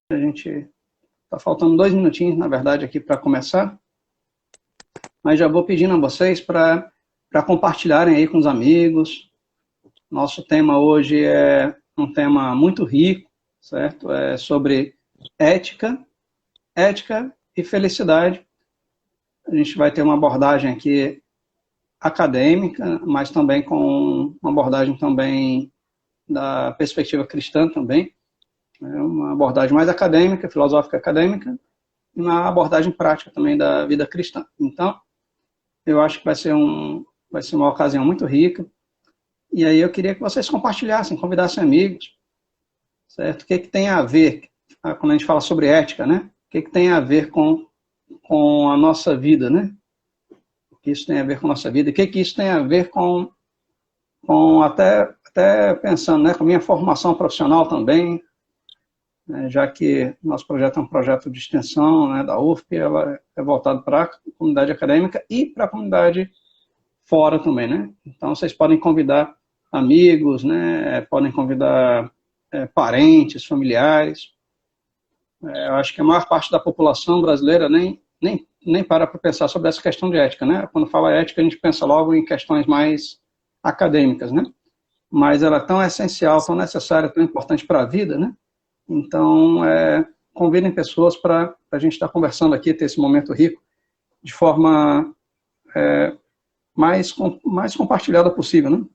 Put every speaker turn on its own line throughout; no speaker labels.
A gente está faltando 2 minutinhos, na verdade, aqui para começar, mas já vou pedindo a vocês para compartilharem aí com os amigos. Nosso tema hoje é um tema muito rico, certo? É sobre ética e felicidade. A gente vai ter uma abordagem aqui acadêmica, mas também com uma abordagem também da perspectiva cristã também. É uma abordagem mais acadêmica, filosófica acadêmica, e uma abordagem prática também da vida cristã. Então, eu acho que vai ser uma ocasião muito rica. E aí eu queria que vocês compartilhassem, convidassem amigos, certo? O que tem a ver, quando a gente fala sobre ética, né? O que tem a ver com a nossa vida, né? O que isso tem a ver com a nossa vida? O que isso tem a ver com até pensando, né, com a minha formação profissional também, né, já que nosso projeto é um projeto de extensão, né, da UFP, ela é voltada para a comunidade acadêmica e para a comunidade fora também, né? Então, vocês podem convidar amigos, né, podem convidar parentes, familiares. Eu acho que a maior parte da população brasileira nem para pensar sobre essa questão de ética, né? Quando fala ética, a gente pensa logo em questões mais acadêmicas, né? Mas ela é tão essencial, tão necessária, tão importante para a vida, né? Então, convidem pessoas para a gente estar conversando aqui, ter esse momento rico, de forma mais compartilhada possível, né?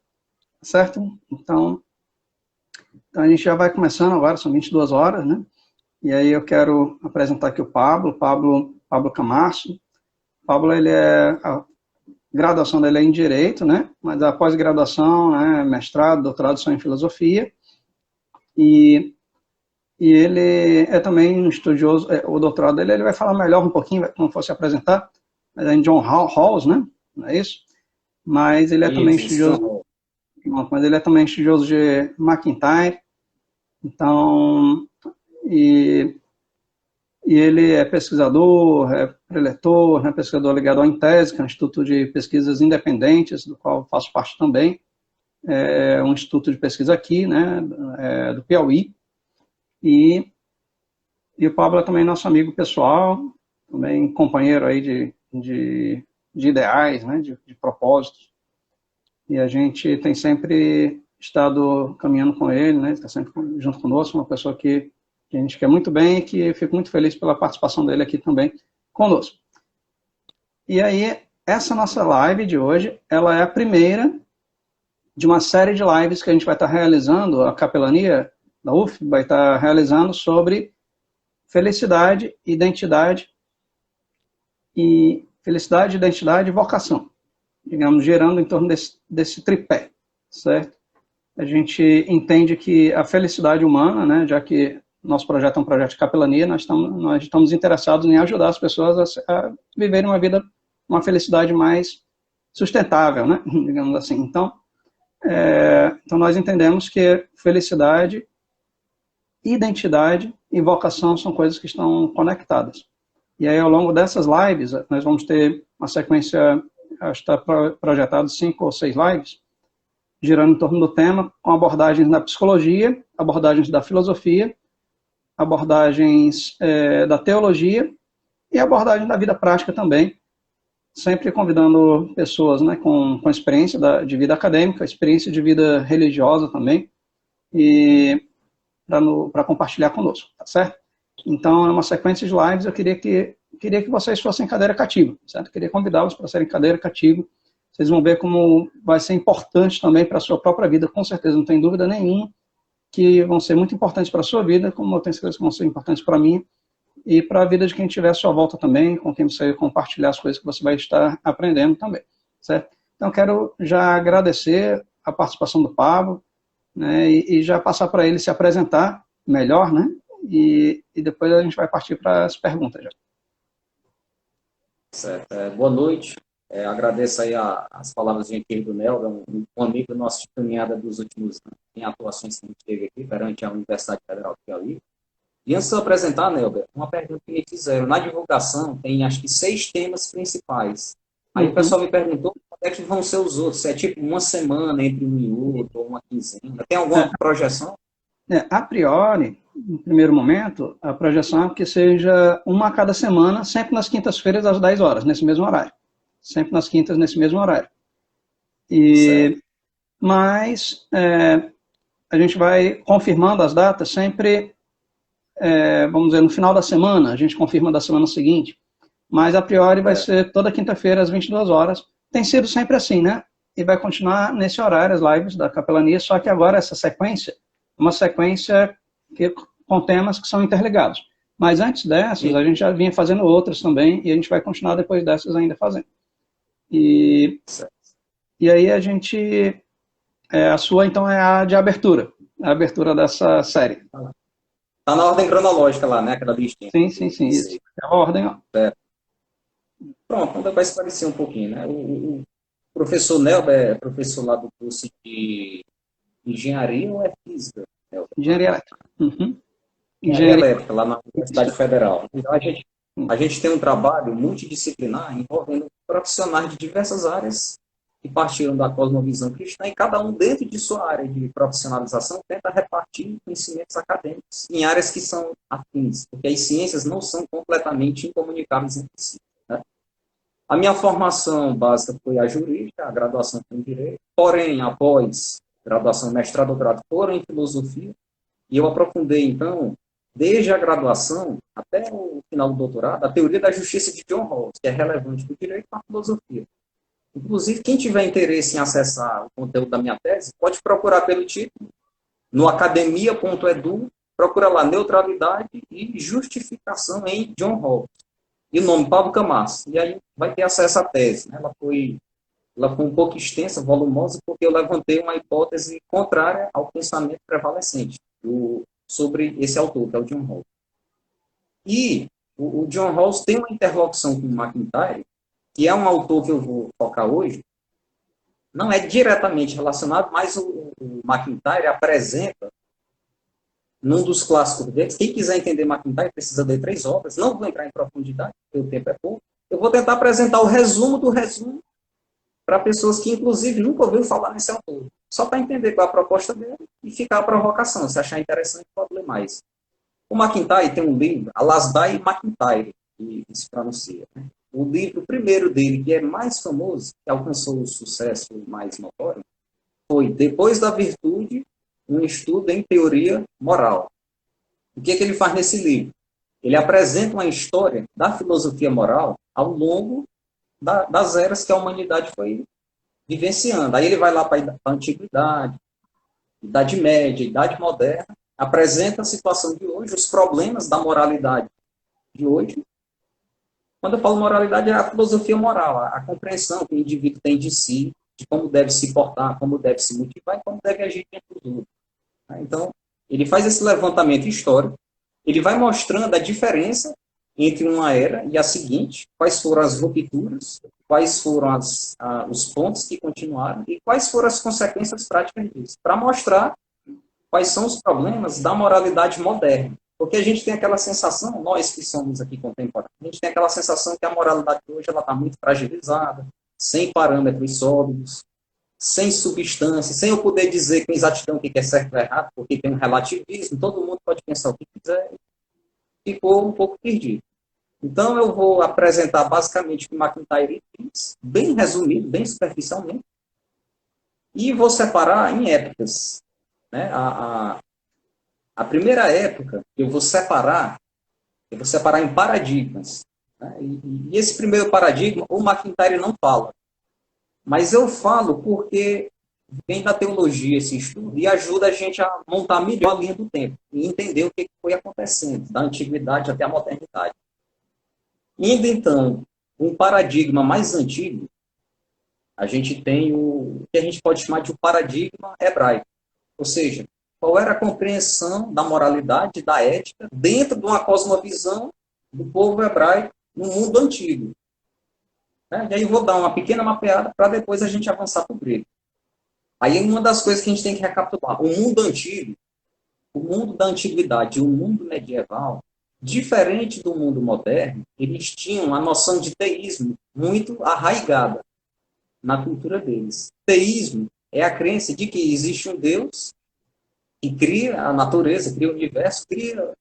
Certo? Então, a gente já vai começando agora, são 22 horas, né? E aí eu quero apresentar aqui o Pablo Camarço. Pablo, a graduação dele é em Direito, né? Mas a pós-graduação, né, mestrado, doutorado são em Filosofia. E ele é também um estudioso, o doutorado dele, ele vai falar melhor um pouquinho, como fosse apresentar, mas é em John Rawls, né? Não é isso? Mas ele é também estudioso, mas ele é também estudioso de McIntyre. Então, e ele é pesquisador, é preletor, é pesquisador ligado ao INTESE, que é um Instituto de Pesquisas Independentes, do qual eu faço parte também. É um instituto de pesquisa aqui, né, do Piauí. E o Pablo é também nosso amigo pessoal, também companheiro aí de ideais, né, de propósitos. E a gente tem sempre estado caminhando com ele, né, está sempre junto conosco, uma pessoa que a gente quer muito bem e que fico muito feliz pela participação dele aqui também conosco. E aí, essa nossa live de hoje, ela é a primeira de uma série de lives que a gente vai estar realizando, a capelania da UF vai estar realizando sobre felicidade, identidade e vocação, digamos, gerando em torno desse tripé, certo? A gente entende que a felicidade humana, né, já que nosso projeto é um projeto de capelania, nós estamos interessados em ajudar as pessoas a viverem uma felicidade mais sustentável, né, digamos assim. Então, nós entendemos que felicidade, identidade e vocação são coisas que estão conectadas. E aí, ao longo dessas lives, nós vamos ter uma sequência, acho que está projetado 5 ou 6 lives, girando em torno do tema, com abordagens da psicologia, abordagens da filosofia, abordagens da teologia e abordagem da vida prática também, sempre convidando pessoas, né, com experiência de vida acadêmica, experiência de vida religiosa também, e para compartilhar conosco, tá certo? Então, é uma sequência de lives, eu queria que vocês fossem cadeira cativa, certo? Eu queria convidá-los para serem cadeira cativa. Vocês vão ver como vai ser importante também para a sua própria vida, com certeza, não tem dúvida nenhuma, que vão ser muito importantes para a sua vida, como eu tenho certeza que vão ser importantes para mim, e para a vida de quem estiver à sua volta também, com quem você compartilhar as coisas que você vai estar aprendendo também, certo? Então, quero já agradecer a participação do Pablo, né, e já passar para ele se apresentar melhor, né, e depois a gente vai partir para as perguntas já.
Certo. Boa noite. Agradeço aí as palavras gentis do Nelber, um amigo nosso de caminhada dos últimos anos, em atuações que a gente teve aqui perante a Universidade Federal do Piauí. E antes de eu apresentar, Nelber, uma pergunta que me fizeram. Na divulgação tem, acho que, 6 temas principais. Aí o pessoal me perguntou quando é que vão ser os outros. Se é tipo uma semana entre um e outro, ou uma quinzena. Tem alguma projeção?
A priori, no primeiro momento, a projeção é que seja uma a cada semana, sempre nas quintas-feiras, às 10 horas, nesse mesmo horário. Sempre nas quintas, nesse mesmo horário. Mas a gente vai confirmando as datas sempre, vamos dizer, no final da semana, a gente confirma da semana seguinte. Mas, a priori, vai ser toda quinta-feira, às 22 horas. Tem sido sempre assim, né? E vai continuar nesse horário, as lives da capelania, só que agora essa sequência é uma sequência com temas que são interligados. Mas antes dessas, a gente já vinha fazendo outras também, e a gente vai continuar depois dessas ainda fazendo. E aí a gente... a sua, então, é a de abertura. A abertura dessa série.
Tá na ordem cronológica lá, né? Aquela listinha.
Sim, isso. É a ordem, ó.
Pronto, então vai esclarecer um pouquinho, né? O professor Nelber é professor lá do curso de engenharia ou é física?
Engenharia elétrica.
Engenharia elétrica, lá na Universidade Federal. Então, a gente tem um trabalho multidisciplinar envolvendo profissionais de diversas áreas que partiram da cosmovisão cristã e cada um dentro de sua área de profissionalização tenta repartir conhecimentos acadêmicos em áreas que são afins, porque as ciências não são completamente incomunicáveis entre si. Né? A minha formação básica foi a jurídica, a graduação foi em direito, porém, após graduação, mestrado, doutorado, foram em filosofia, e eu aprofundei, então, desde a graduação até o final do doutorado, a teoria da justiça de John Rawls, que é relevante para o direito e para a filosofia. Inclusive, quem tiver interesse em acessar o conteúdo da minha tese, pode procurar pelo título, no academia.edu, procura lá neutralidade e justificação em John Rawls. E o nome, Pablo Camacho. E aí vai ter acesso à tese. Né? Ela foi um pouco extensa, volumosa, porque eu levantei uma hipótese contrária ao pensamento prevalecente sobre esse autor, que é o John Rawls. E o John Rawls tem uma interlocução com o MacIntyre, que é um autor que eu vou focar hoje, não é diretamente relacionado, mas o MacIntyre apresenta, num dos clássicos deles, quem quiser entender MacIntyre precisa ler 3 obras, não vou entrar em profundidade, porque o tempo é pouco, eu vou tentar apresentar o resumo do resumo para pessoas que, inclusive, nunca ouviram falar nesse autor. Só para entender qual é a proposta dele e ficar a provocação. Se achar interessante, pode ler mais. O MacIntyre tem um livro, Alasdair MacIntyre, que se pronuncia. Né? O livro primeiro dele, que é mais famoso, que alcançou o sucesso mais notório, foi Depois da Virtude, um estudo em teoria moral. O que ele faz nesse livro? Ele apresenta uma história da filosofia moral ao longo das eras que a humanidade foi vivenciando. Aí ele vai lá para a Antiguidade, Idade Média, Idade Moderna, apresenta a situação de hoje, os problemas da moralidade de hoje. Quando eu falo moralidade, é a filosofia moral, a compreensão que o indivíduo tem de si, de como deve se portar, como deve se motivar e como deve agir diante dos outros. Então, ele faz esse levantamento histórico, ele vai mostrando a diferença entre uma era e a seguinte, quais foram as rupturas, quais foram os pontos que continuaram e quais foram as consequências práticas disso, para mostrar quais são os problemas da moralidade moderna. Porque a gente tem aquela sensação, nós que somos aqui contemporâneos, a gente tem aquela sensação que a moralidade de hoje está muito fragilizada, sem parâmetros sólidos, sem substância, sem eu poder dizer com exatidão o que é certo ou errado, porque tem um relativismo, todo mundo pode pensar o que quiser, ficou um pouco perdido. Então, eu vou apresentar basicamente o que MacIntyre diz, bem resumido, bem superficialmente, e vou separar em épocas. Né? A primeira época, eu vou separar em paradigmas. Né? E esse primeiro paradigma, o MacIntyre não fala. Mas eu falo porque vem da teologia esse estudo e ajuda a gente a montar melhor a linha do tempo e entender o que foi acontecendo, da antiguidade até a modernidade. Indo, então, um paradigma mais antigo, a gente tem o que a gente pode chamar de um paradigma hebraico. Ou seja, qual era a compreensão da moralidade, da ética, dentro de uma cosmovisão do povo hebraico no mundo antigo. E aí eu vou dar uma pequena mapeada para depois a gente avançar para o grego. Aí uma das coisas que a gente tem que recapitular, o mundo antigo, o mundo da antiguidade, o mundo medieval, diferente do mundo moderno, eles tinham a noção de teísmo muito arraigada na cultura deles. Teísmo é a crença de que existe um Deus que cria a natureza, cria o universo, cria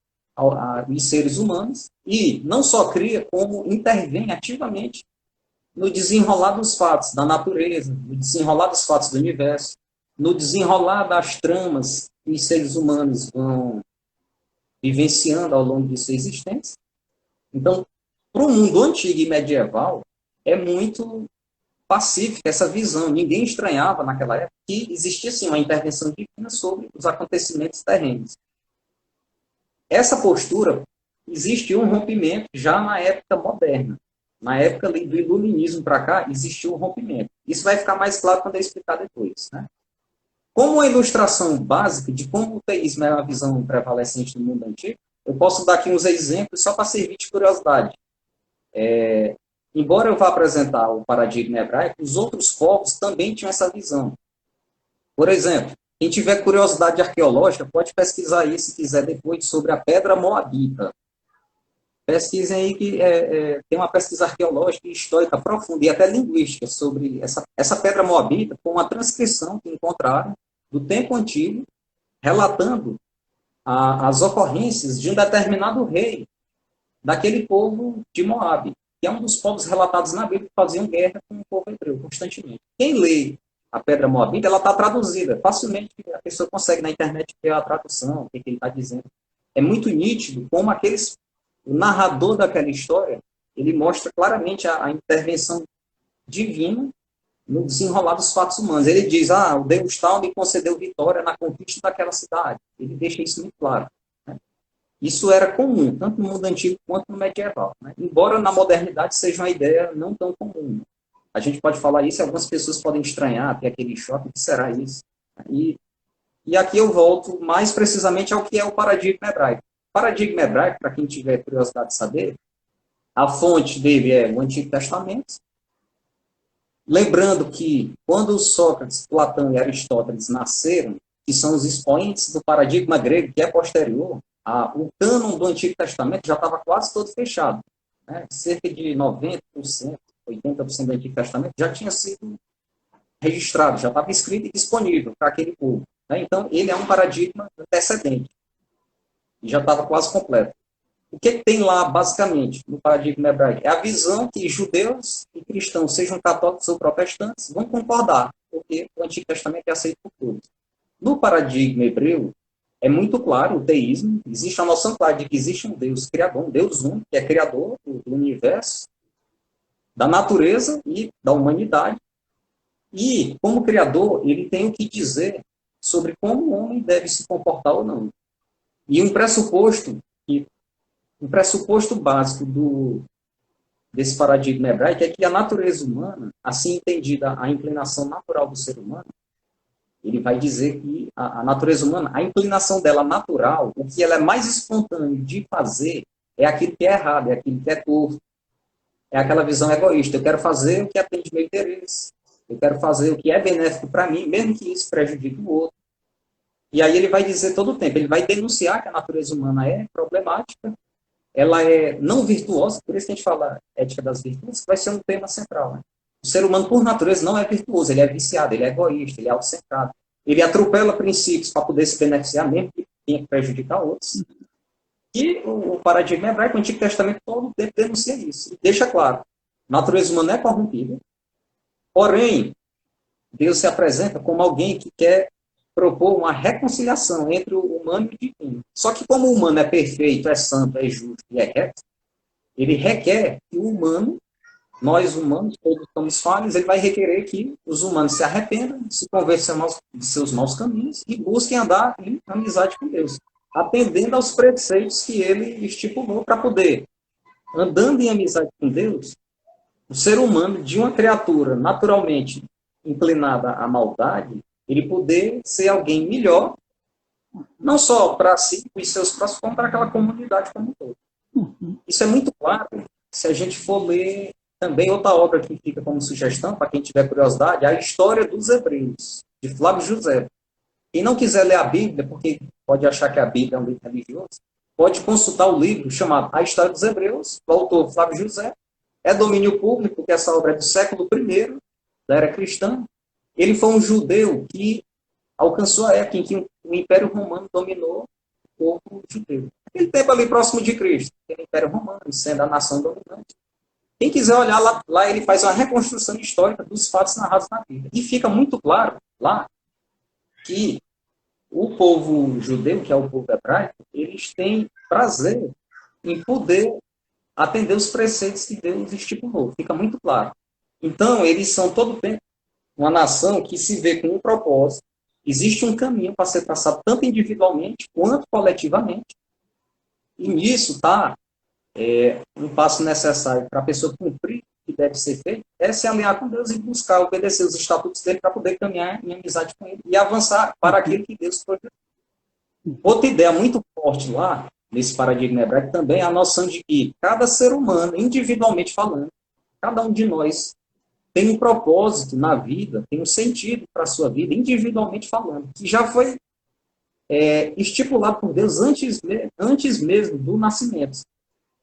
os seres humanos, e não só cria, como intervém ativamente no desenrolar dos fatos da natureza, no desenrolar dos fatos do universo, no desenrolar das tramas que os seres humanos vão vivenciando ao longo de sua existência. Então, para o mundo antigo e medieval, é muito pacífica essa visão. Ninguém estranhava naquela época que existia sim uma intervenção divina sobre os acontecimentos terrenos. Essa postura, existe um rompimento já na época moderna. Na época do iluminismo para cá, existiu um rompimento. Isso vai ficar mais claro quando eu explicar depois, né? Como uma ilustração básica de como o teísmo é uma visão prevalecente no mundo antigo, eu posso dar aqui uns exemplos só para servir de curiosidade. Embora eu vá apresentar o paradigma hebraico, os outros povos também tinham essa visão. Por exemplo, quem tiver curiosidade arqueológica pode pesquisar aí, se quiser, depois, sobre a Pedra Moabita. Pesquisem aí que tem uma pesquisa arqueológica e histórica profunda e até linguística sobre essa Pedra Moabita, com uma transcrição que encontraram do tempo antigo, relatando as ocorrências de um determinado rei daquele povo de Moabe, que é um dos povos relatados na Bíblia que faziam guerra com o povo hebreu constantemente. Quem lê a Pedra Moabita, ela está traduzida. Facilmente a pessoa consegue na internet ver a tradução, o que ele está dizendo. É muito nítido como o narrador daquela história, ele mostra claramente a intervenção divina no desenrolar dos fatos humanos. Ele diz, o Deus tal me concedeu vitória na conquista daquela cidade. Ele deixa isso muito claro. Né? Isso era comum, tanto no mundo antigo quanto no medieval. Né? Embora na modernidade seja uma ideia não tão comum. A gente pode falar isso e algumas pessoas podem estranhar, ter aquele choque, o que será isso? E aqui eu volto mais precisamente ao que é o paradigma hebraico. O paradigma hebraico, para quem tiver curiosidade de saber, a fonte dele é o Antigo Testamento. Lembrando que quando Sócrates, Platão e Aristóteles nasceram, que são os expoentes do paradigma grego, que é posterior, o cânon do Antigo Testamento já estava quase todo fechado. Né? Cerca de 90%, 80% do Antigo Testamento já tinha sido registrado, já estava escrito e disponível para aquele povo. Né? Então, ele é um paradigma antecedente. E já estava quase completo. O que tem lá, basicamente, no paradigma hebraico? É a visão que judeus e cristãos, sejam católicos ou protestantes, vão concordar, porque o Antigo Testamento é aceito por todos. No paradigma hebreu, é muito claro o teísmo, existe a noção clara de que existe um Deus criador, um Deus único, que é criador do universo, da natureza e da humanidade. E, como criador, ele tem o que dizer sobre como o homem deve se comportar ou não. E um pressuposto básico desse paradigma hebraico é que a natureza humana, assim entendida a inclinação natural do ser humano, ele vai dizer que a natureza humana, a inclinação dela natural, o que ela é mais espontâneo de fazer, é aquilo que é errado, é aquilo que é torto. É aquela visão egoísta. Eu quero fazer o que atende meu interesse. Eu quero fazer o que é benéfico para mim, mesmo que isso prejudique o outro. E aí ele vai dizer todo o tempo, ele vai denunciar que a natureza humana é problemática, ela é não virtuosa, por isso que a gente fala ética das virtudes, que vai ser um tema central. Né? O ser humano, por natureza, não é virtuoso, ele é viciado, ele é egoísta, ele é autocentrado. Ele atropela princípios para poder se beneficiar mesmo, que tenha que prejudicar outros. E o paradigma hebraico, o Antigo Testamento, todo o tempo denuncia isso. E deixa claro, a natureza humana é corrompida, porém, Deus se apresenta como alguém que quer propor uma reconciliação entre o humano e o divino. Só que como o humano é perfeito, é santo, é justo e é reto, ele requer que o humano, nós humanos, todos estamos falhos, ele vai requerer que os humanos se arrependam, se convertam de seus maus caminhos e busquem andar em amizade com Deus, atendendo aos preceitos que ele estipulou para poder, andando em amizade com Deus, o ser humano, de uma criatura naturalmente inclinada à maldade, ele poder ser alguém melhor, não só para si e seus próximos, como para aquela comunidade como um todo. Isso é muito claro se a gente for ler também outra obra que fica como sugestão, para quem tiver curiosidade, a História dos Hebreus, de Flávio José. Quem não quiser ler a Bíblia, porque pode achar que a Bíblia é um livro religioso, pode consultar o livro chamado A História dos Hebreus, do autor Flávio José. É domínio público, porque essa obra é do século I, da era cristã. Ele foi um judeu que alcançou a época em que o Império Romano dominou o povo judeu. Aquele tempo ali próximo de Cristo, o Império Romano, sendo a nação dominante. Quem quiser olhar lá, ele faz uma reconstrução histórica dos fatos narrados na Bíblia. E fica muito claro lá que o povo judeu, que é o povo hebraico, eles têm prazer em poder atender os preceitos que Deus estipulou. Fica muito claro. Então, eles são todo o tempo uma nação que se vê com um propósito. Existe um caminho para ser traçado tanto individualmente quanto coletivamente. E nisso está um passo necessário para a pessoa cumprir o que deve ser feito, é se alinhar com Deus e buscar obedecer os estatutos dele para poder caminhar em amizade com ele e avançar para aquilo que Deus projetou. Outra ideia muito forte lá, nesse paradigma hebraico, também é a noção de que cada ser humano, individualmente falando, cada um de nós tem um propósito na vida, tem um sentido para a sua vida, individualmente falando, que já foi estipulado por Deus antes mesmo do nascimento.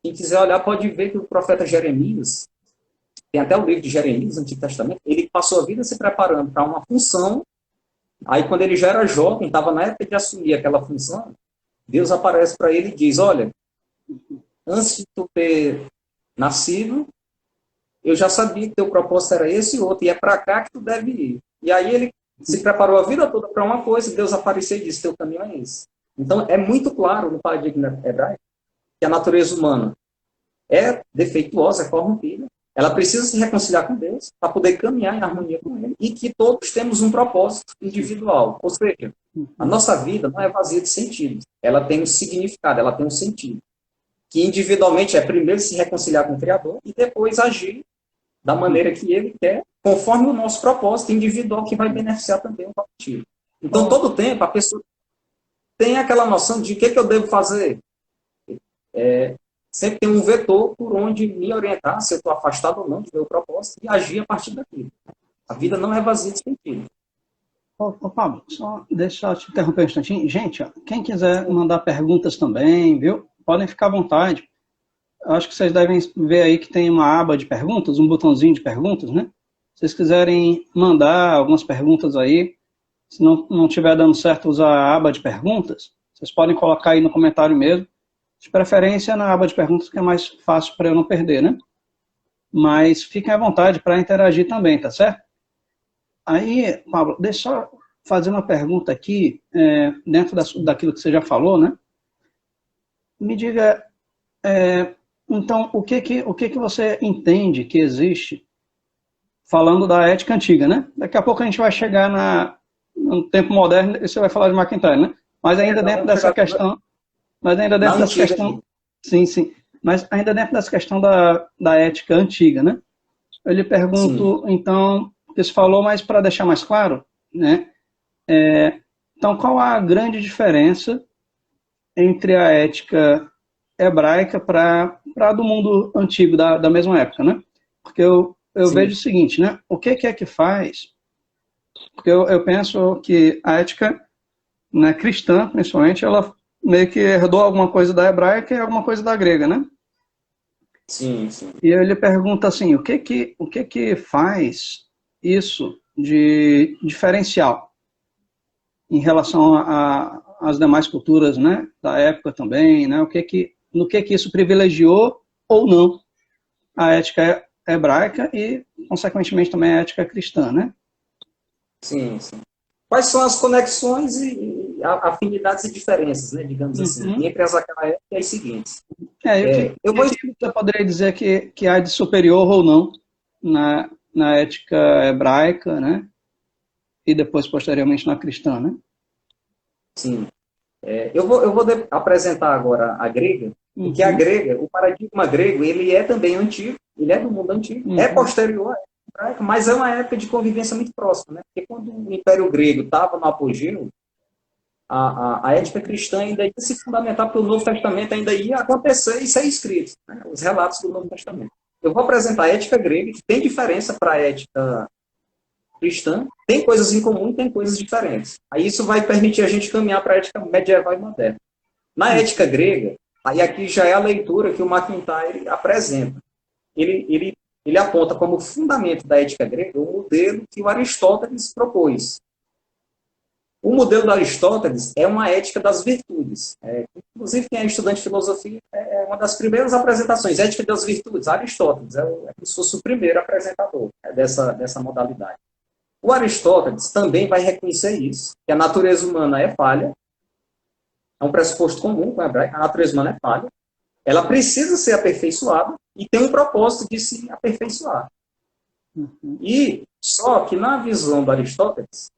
Quem quiser olhar pode ver que o profeta Jeremias, tem até o livro de Jeremias, no Antigo Testamento, ele passou a vida se preparando para uma função. Aí quando ele já era jovem, estava na época de assumir aquela função, Deus aparece para ele e diz, olha, antes de tu ter nascido, eu já sabia que teu propósito era esse e outro, e é para cá que tu deve ir. E aí ele se preparou a vida toda para uma coisa, Deus apareceu e disse, teu caminho é esse. Então é muito claro no paradigma hebraico que a natureza humana é defeituosa, é corrompida, ela precisa se reconciliar com Deus para poder caminhar em harmonia com Ele e que todos temos um propósito individual. Ou seja, a nossa vida não é vazia de sentido. Ela tem um significado, ela tem um sentido. Que individualmente é primeiro se reconciliar com o Criador e depois agir da maneira que Ele quer, conforme o nosso propósito individual que vai beneficiar também o coletivo. Então, todo tempo, a pessoa tem aquela noção de o que eu devo fazer. Sempre tem um vetor por onde me orientar, se eu estou afastado ou não do meu propósito, e agir a partir daquilo. A vida não é vazia de sentido.
Ô, Pablo, só deixa eu te interromper um instantinho. Gente, ó, quem quiser mandar perguntas também, viu? Podem ficar à vontade. Eu acho que vocês devem ver aí que tem uma aba de perguntas, um botãozinho de perguntas, né? Se vocês quiserem mandar algumas perguntas aí, se não estiver dando certo usar a aba de perguntas, vocês podem colocar aí no comentário mesmo. De preferência na aba de perguntas, que é mais fácil para eu não perder, né? Mas fiquem à vontade para interagir também, tá certo? Aí, Pablo, deixa eu fazer uma pergunta aqui, dentro daquilo que você já falou, né? Me diga, então, o que você entende que existe, falando da ética antiga, né? Daqui a pouco a gente vai chegar no tempo moderno e você vai falar de MacIntyre, né? Mas ainda dentro dessa questão... Mas ainda dentro dessa questão... Sim. Mas ainda dentro dessa questão da ética antiga, né? Eu lhe pergunto, então, você falou, mas para deixar mais claro, né? Então, qual a grande diferença entre a ética hebraica para a do mundo antigo, da mesma época, né? Porque eu vejo o seguinte, né? O que é que faz? Porque eu penso que a ética, né, cristã, principalmente, ela meio que herdou alguma coisa da hebraica e alguma coisa da grega, né?
Sim.
E ele pergunta assim, o que que faz isso de diferencial em relação às demais culturas, né, da época também, né? No que isso privilegiou ou não a ética hebraica e, consequentemente, também a ética cristã, né?
Sim. Quais são as conexões e afinidades e diferenças, né, digamos assim, entre aquela época e as seguintes?
Você poderia dizer que há de superior ou não na ética hebraica, né? E depois, posteriormente, na cristã, né?
Sim. Eu vou apresentar agora a grega, porque a grega, o paradigma grego, ele é também antigo, ele é do mundo antigo, é posterior à época hebraica, mas é uma época de convivência muito próxima, né? Porque quando o Império Grego estava no apogeu, a ética cristã ainda ia se fundamentar, porque o Novo Testamento ainda ia acontecer e ser escrito, né? Os relatos do Novo Testamento. Eu vou apresentar a ética grega, que tem diferença para a ética cristã, tem coisas em comum e tem coisas diferentes. Aí isso vai permitir a gente caminhar para a ética medieval e moderna. Na ética grega, aí aqui já é a leitura que o MacIntyre apresenta. Ele aponta como fundamento da ética grega o modelo que o Aristóteles propôs. O modelo de Aristóteles é uma ética das virtudes. Inclusive, quem é estudante de filosofia, é uma das primeiras apresentações. Ética das virtudes, Aristóteles, é como se fosse o primeiro apresentador dessa modalidade. O Aristóteles também vai reconhecer isso, que a natureza humana é falha, é um pressuposto comum com o hebraico, a natureza humana é falha, ela precisa ser aperfeiçoada e tem um propósito de se aperfeiçoar. E só que na visão do Aristóteles,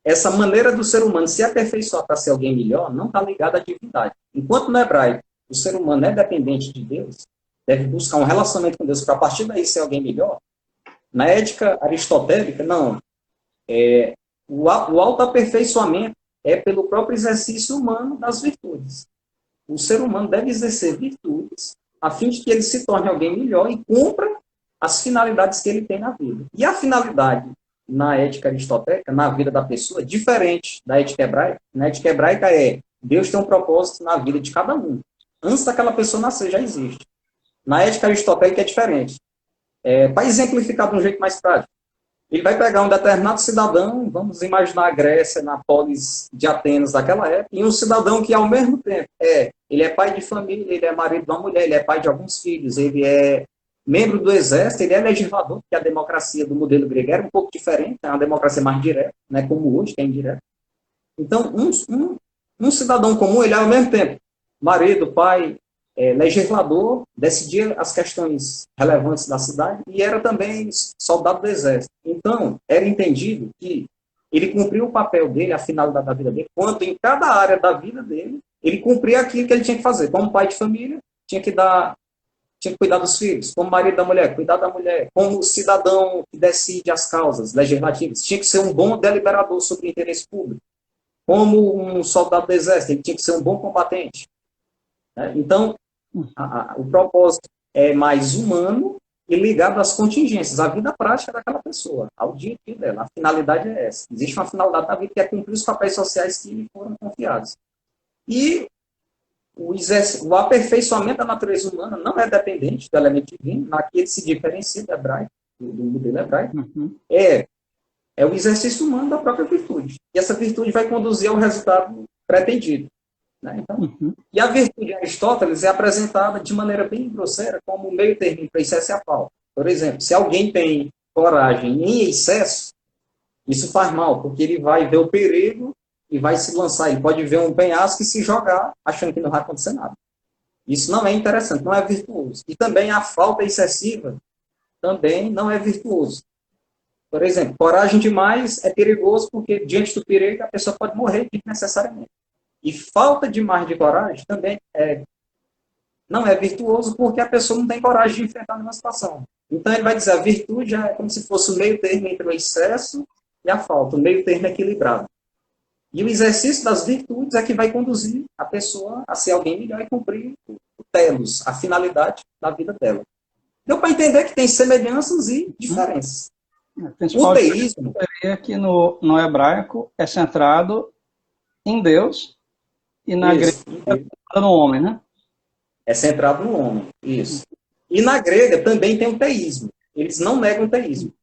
essa maneira do ser humano se aperfeiçoar para ser alguém melhor não está ligada à divindade. Enquanto no hebraico o ser humano é dependente de Deus, deve buscar um relacionamento com Deus para a partir daí ser alguém melhor, na ética aristotélica, não. O autoaperfeiçoamento é pelo próprio exercício humano das virtudes. O ser humano deve exercer virtudes a fim de que ele se torne alguém melhor e cumpra as finalidades que ele tem na vida. E a finalidade na ética aristotélica, na vida da pessoa, diferente da ética hebraica. Na ética hebraica Deus tem um propósito na vida de cada um. Antes daquela pessoa nascer, já existe. Na ética aristotélica é diferente. Para exemplificar de um jeito mais prático, ele vai pegar um determinado cidadão, vamos imaginar a Grécia, na polis de Atenas daquela época, e um cidadão que, ao mesmo tempo, ele é pai de família, ele é marido de uma mulher, ele é pai de alguns filhos, ele é membro do exército, ele é legislador, porque a democracia do modelo grego era um pouco diferente, é uma democracia mais direta, não é como hoje, que é indireta. Então, um cidadão comum, ele é, ao mesmo tempo, marido, pai, legislador, decidia as questões relevantes da cidade e era também soldado do exército. Então, era entendido que ele cumpriu o papel dele, a finalidade da vida dele, quanto em cada área da vida dele, ele cumpria aquilo que ele tinha que fazer. Como pai de família, tinha que cuidar dos filhos. Como marido da mulher, cuidar da mulher. Como cidadão que decide as causas legislativas, tinha que ser um bom deliberador sobre o interesse público. Como um soldado do exército, ele tinha que ser um bom combatente. Então, o propósito é mais humano e ligado às contingências, à vida prática daquela pessoa, ao dia a dia dela. A finalidade é essa. Existe uma finalidade da vida que é cumprir os papéis sociais que lhe foram confiados. E o aperfeiçoamento da natureza humana não é dependente do elemento divino, naquele se diferencia do hebraico, do modelo hebraico, é o exercício humano da própria virtude. E essa virtude vai conduzir ao resultado pretendido. Então, e a virtude de Aristóteles é apresentada de maneira bem grosseira como meio termo entre o excesso e a falta. Por exemplo, se alguém tem coragem em excesso, isso faz mal, porque ele vai ver o perigo e vai se lançar. Ele pode ver um penhasco e se jogar achando que não vai acontecer nada. Isso não é interessante, não é virtuoso. E também a falta excessiva também não é virtuoso. Por exemplo, coragem demais é perigoso porque diante do perigo a pessoa pode morrer desnecessariamente. E falta demais de coragem também não é virtuoso porque a pessoa não tem coragem de enfrentar nenhuma situação. Então ele vai dizer, a virtude é como se fosse o meio termo entre o excesso e a falta, o meio termo equilibrado. E o exercício das virtudes é que vai conduzir a pessoa a ser alguém melhor e cumprir o telos, a finalidade da vida dela. Deu para entender que tem semelhanças e diferenças.
O teísmo é que no hebraico é centrado em Deus e na grega é centrado no homem, né?
É centrado no homem, isso. E na grega também tem o teísmo. Eles não negam o teísmo.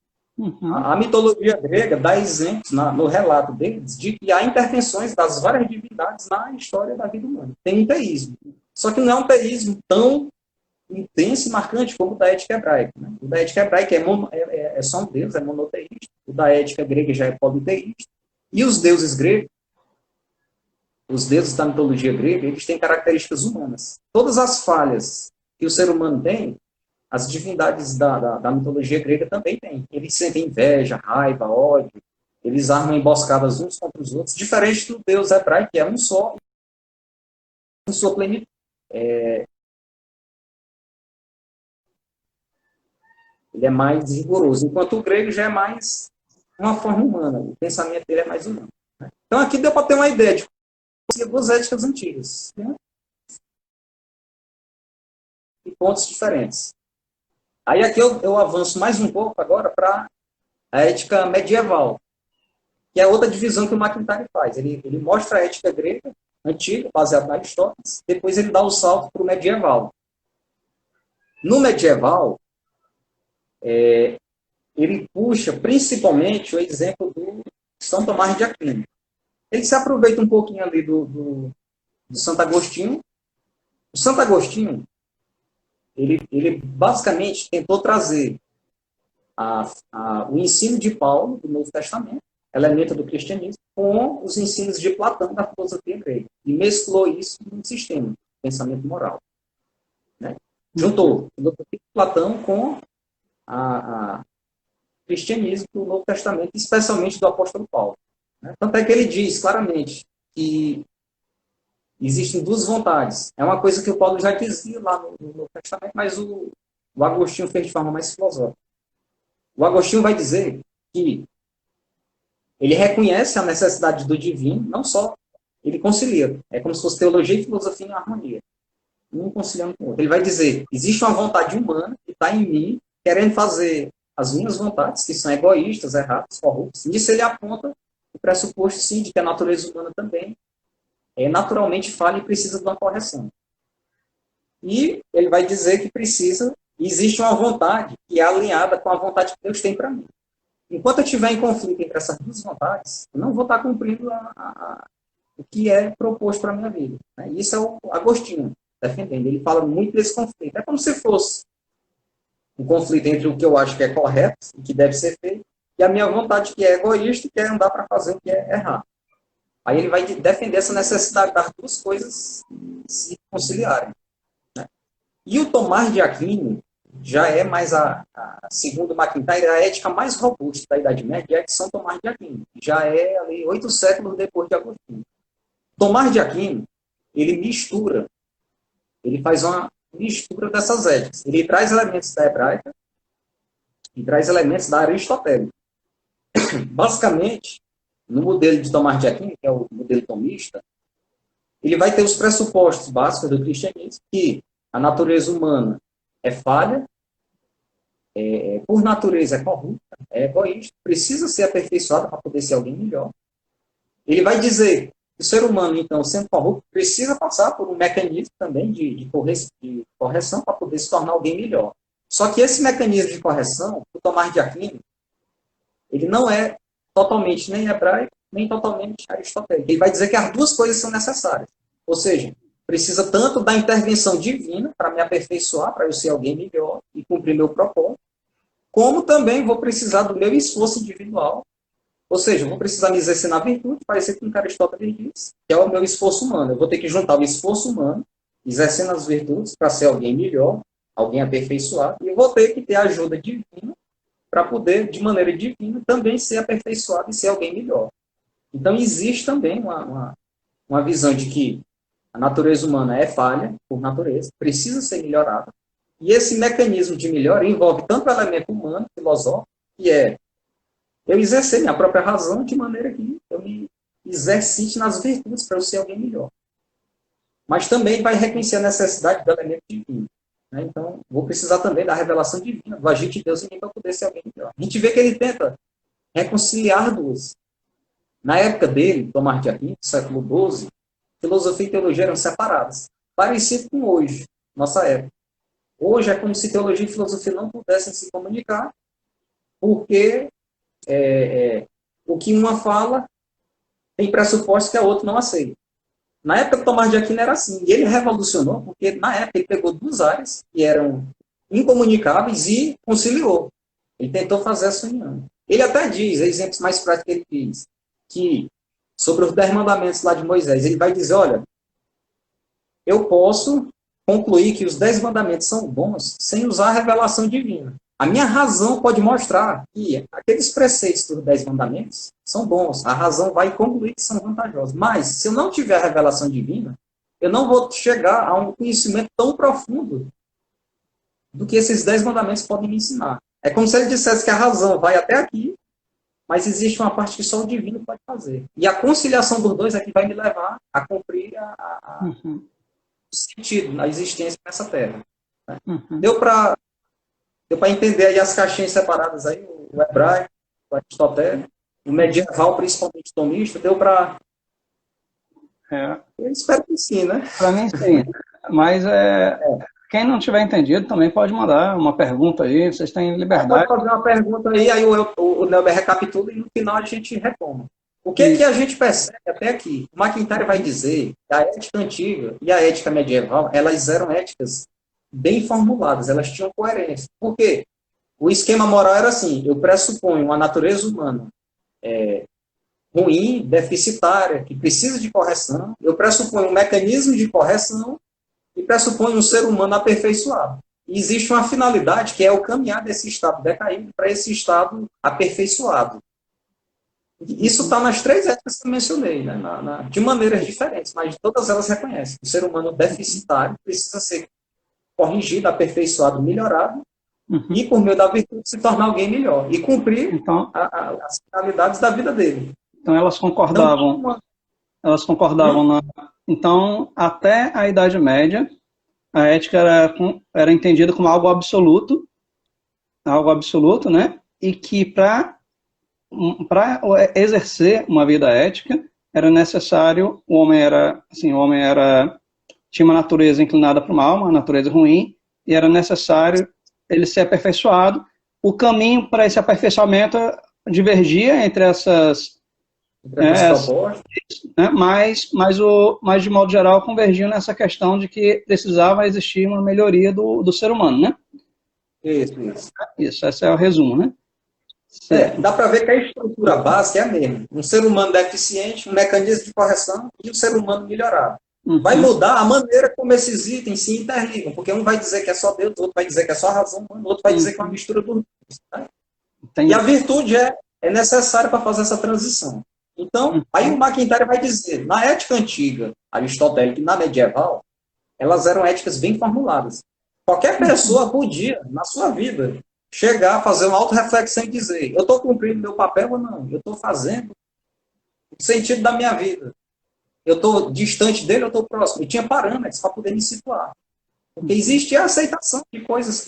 A mitologia grega dá exemplos no relato deles de que há intervenções das várias divindades na história da vida humana. Tem um teísmo. Só que não é um teísmo tão intenso e marcante como o da ética hebraica. Né? O da ética hebraica é só um deus, é monoteísta. O da ética grega já é politeísta. E os deuses gregos, os deuses da mitologia grega, eles têm características humanas. Todas as falhas que o ser humano tem, as divindades da mitologia grega também têm. Eles sentem inveja, raiva, ódio. Eles armam emboscadas uns contra os outros. Diferente do deus hebraico, que é um só, em sua plenitude. Ele é mais rigoroso. Enquanto o grego já é mais uma forma humana. O pensamento dele é mais humano. Então aqui deu para ter uma ideia de duas éticas antigas. Né? E pontos diferentes. Aí aqui eu avanço mais um pouco agora para a ética medieval, que é outra divisão que o McIntyre faz. Ele mostra a ética grega, antiga, baseada na Aristóteles, depois ele dá o salto para o medieval. No medieval, ele puxa principalmente o exemplo do São Tomás de Aquino. Ele se aproveita um pouquinho ali do Santo Agostinho. O Santo Agostinho, ele basicamente tentou trazer o ensino de Paulo, do Novo Testamento, elemento do cristianismo, com os ensinos de Platão, da filosofia grega. E mesclou isso num sistema de pensamento moral. Né? Juntou a filosofia de Platão com o cristianismo do Novo Testamento, especialmente do apóstolo Paulo. Né? Tanto é que ele diz claramente que existem duas vontades. É uma coisa que o Paulo já dizia lá no Novo Testamento, mas o Agostinho fez de forma mais filosófica. O Agostinho vai dizer que ele reconhece a necessidade do divino, não só ele concilia. É como se fosse teologia e filosofia em harmonia. Um conciliando com o outro. Ele vai dizer, existe uma vontade humana que está em mim, querendo fazer as minhas vontades, que são egoístas, erradas, corruptas. Nisso ele aponta o pressuposto, sim, de que a natureza humana também é naturalmente falha e precisa de uma correção. E ele vai dizer que existe uma vontade que é alinhada com a vontade que Deus tem para mim. Enquanto eu estiver em conflito entre essas duas vontades, eu não vou estar cumprindo o que é proposto para a minha vida. Né? Isso é o Agostinho defendendo. Ele fala muito desse conflito. É como se fosse um conflito entre o que eu acho que é correto, o que deve ser feito, e a minha vontade que é egoísta e quer andar para fazer o que é errado. Aí ele vai defender essa necessidade das duas coisas se conciliarem. Né? E o Tomás de Aquino já é mais segundo MacIntyre, a ética mais robusta da Idade Média é de São Tomás de Aquino. Já é ali 8 séculos depois de Agostinho. Tomás de Aquino, ele faz uma mistura dessas éticas. Ele traz elementos da hebraica e traz elementos da aristotélica. Basicamente, no modelo de Tomás de Aquino, que é o modelo tomista, ele vai ter os pressupostos básicos do cristianismo, que a natureza humana é falha, por natureza é corrupta, é egoísta, precisa ser aperfeiçoada para poder ser alguém melhor. Ele vai dizer que o ser humano, então, sendo corrupto, precisa passar por um mecanismo também de correção para poder se tornar alguém melhor. Só que esse mecanismo de correção, o Tomás de Aquino, ele não é totalmente nem hebraico, nem totalmente aristotélico. Ele vai dizer que as duas coisas são necessárias. Ou seja, precisa tanto da intervenção divina para me aperfeiçoar, para eu ser alguém melhor e cumprir meu propósito, como também vou precisar do meu esforço individual. Ou seja, eu vou precisar me exercer na virtude, parecer com o que Aristóteles diz, que é o meu esforço humano. Eu vou ter que juntar o esforço humano, exercendo as virtudes para ser alguém melhor, alguém aperfeiçoado, e eu vou ter que ter a ajuda divina para poder, de maneira divina, também ser aperfeiçoado e ser alguém melhor. Então, existe também uma visão de que a natureza humana é falha, por natureza, precisa ser melhorada, e esse mecanismo de melhora envolve tanto o elemento humano, filosófico, que é eu exercer minha própria razão de maneira que eu me exercite nas virtudes para eu ser alguém melhor. Mas também vai reconhecer a necessidade do elemento divino. Né? Então, vou precisar também da revelação divina, do agir de Deus em mim para poder ser alguém melhor. A gente vê que ele tenta reconciliar duas. Na época dele, Tomás de Aquino, século XII, filosofia e teologia eram separadas. Parecido com hoje, nossa época. Hoje é como se teologia e filosofia não pudessem se comunicar, porque o que uma fala tem pressupostos que a outra não aceita. Na época do Tomás de Aquino era assim. E ele revolucionou, porque na época ele pegou duas áreas que eram incomunicáveis e conciliou. Ele tentou fazer essa união. Ele até diz, exemplos mais práticos que ele diz, que sobre os 10 mandamentos lá de Moisés, ele vai dizer, olha, eu posso concluir que os 10 mandamentos são bons sem usar a revelação divina. A minha razão pode mostrar que aqueles preceitos dos 10 mandamentos são bons. A razão vai concluir que são vantajosos. Mas, se eu não tiver a revelação divina, eu não vou chegar a um conhecimento tão profundo do que esses 10 mandamentos podem me ensinar. É como se ele dissesse que a razão vai até aqui, mas existe uma parte que só o divino pode fazer. E a conciliação dos dois é que vai me levar a cumprir o sentido na existência nessa terra. Né? Deu para entender aí as caixinhas separadas aí, o hebraico, o aristotélico, o medieval, principalmente tomista, deu para... Eu espero que sim, né?
Para mim, sim. Mas quem não tiver entendido também pode mandar uma pergunta aí, vocês têm liberdade.
Pode fazer uma pergunta aí o Nelber recapitula e no final a gente retoma. O que a gente percebe até aqui? O MacIntyre vai dizer que a ética antiga e a ética medieval, elas eram éticas bem formuladas, elas tinham coerência. Por quê? O esquema moral era assim, eu pressuponho uma natureza humana ruim, deficitária, que precisa de correção, eu pressuponho um mecanismo de correção e pressuponho um ser humano aperfeiçoado. E existe uma finalidade que é o caminhar desse estado decaído para esse estado aperfeiçoado. Isso está nas 3 éticas que eu mencionei, né? De maneiras diferentes, mas todas elas reconhecem. O ser humano deficitário precisa ser corrigido, aperfeiçoado, melhorado, e por meio da virtude se tornar alguém melhor e cumprir
Então,
as finalidades da vida dele.
então elas concordavam. Elas concordavam Então, até a Idade Média, a ética era entendida como algo absoluto, né? E que para exercer uma vida ética era necessário, o homem tinha uma natureza inclinada para o mal, uma natureza ruim, e era necessário ele ser aperfeiçoado. O caminho para esse aperfeiçoamento divergia entre essas né, mas de modo geral convergiam nessa questão de que precisava existir uma melhoria do ser humano, né? Isso, esse é o resumo, né?
Dá para ver que a estrutura básica é a mesma. Um ser humano deficiente, um mecanismo de correção e um ser humano melhorado. Vai mudar a maneira como esses itens se interligam, porque um vai dizer que é só Deus, outro vai dizer que é só a razão humana, outro vai dizer que é uma mistura dos dois. Né? E a virtude é necessária para fazer essa transição. Então, aí o MacIntyre vai dizer, na ética antiga, aristotélica e na medieval, elas eram éticas bem formuladas. Qualquer pessoa podia, na sua vida, chegar a fazer uma autorreflexão e dizer, eu estou cumprindo meu papel ou não? Eu estou fazendo o sentido da minha vida. Eu estou distante dele ou estou próximo? Eu tinha parâmetros para poder me situar. Porque existe a aceitação de coisas,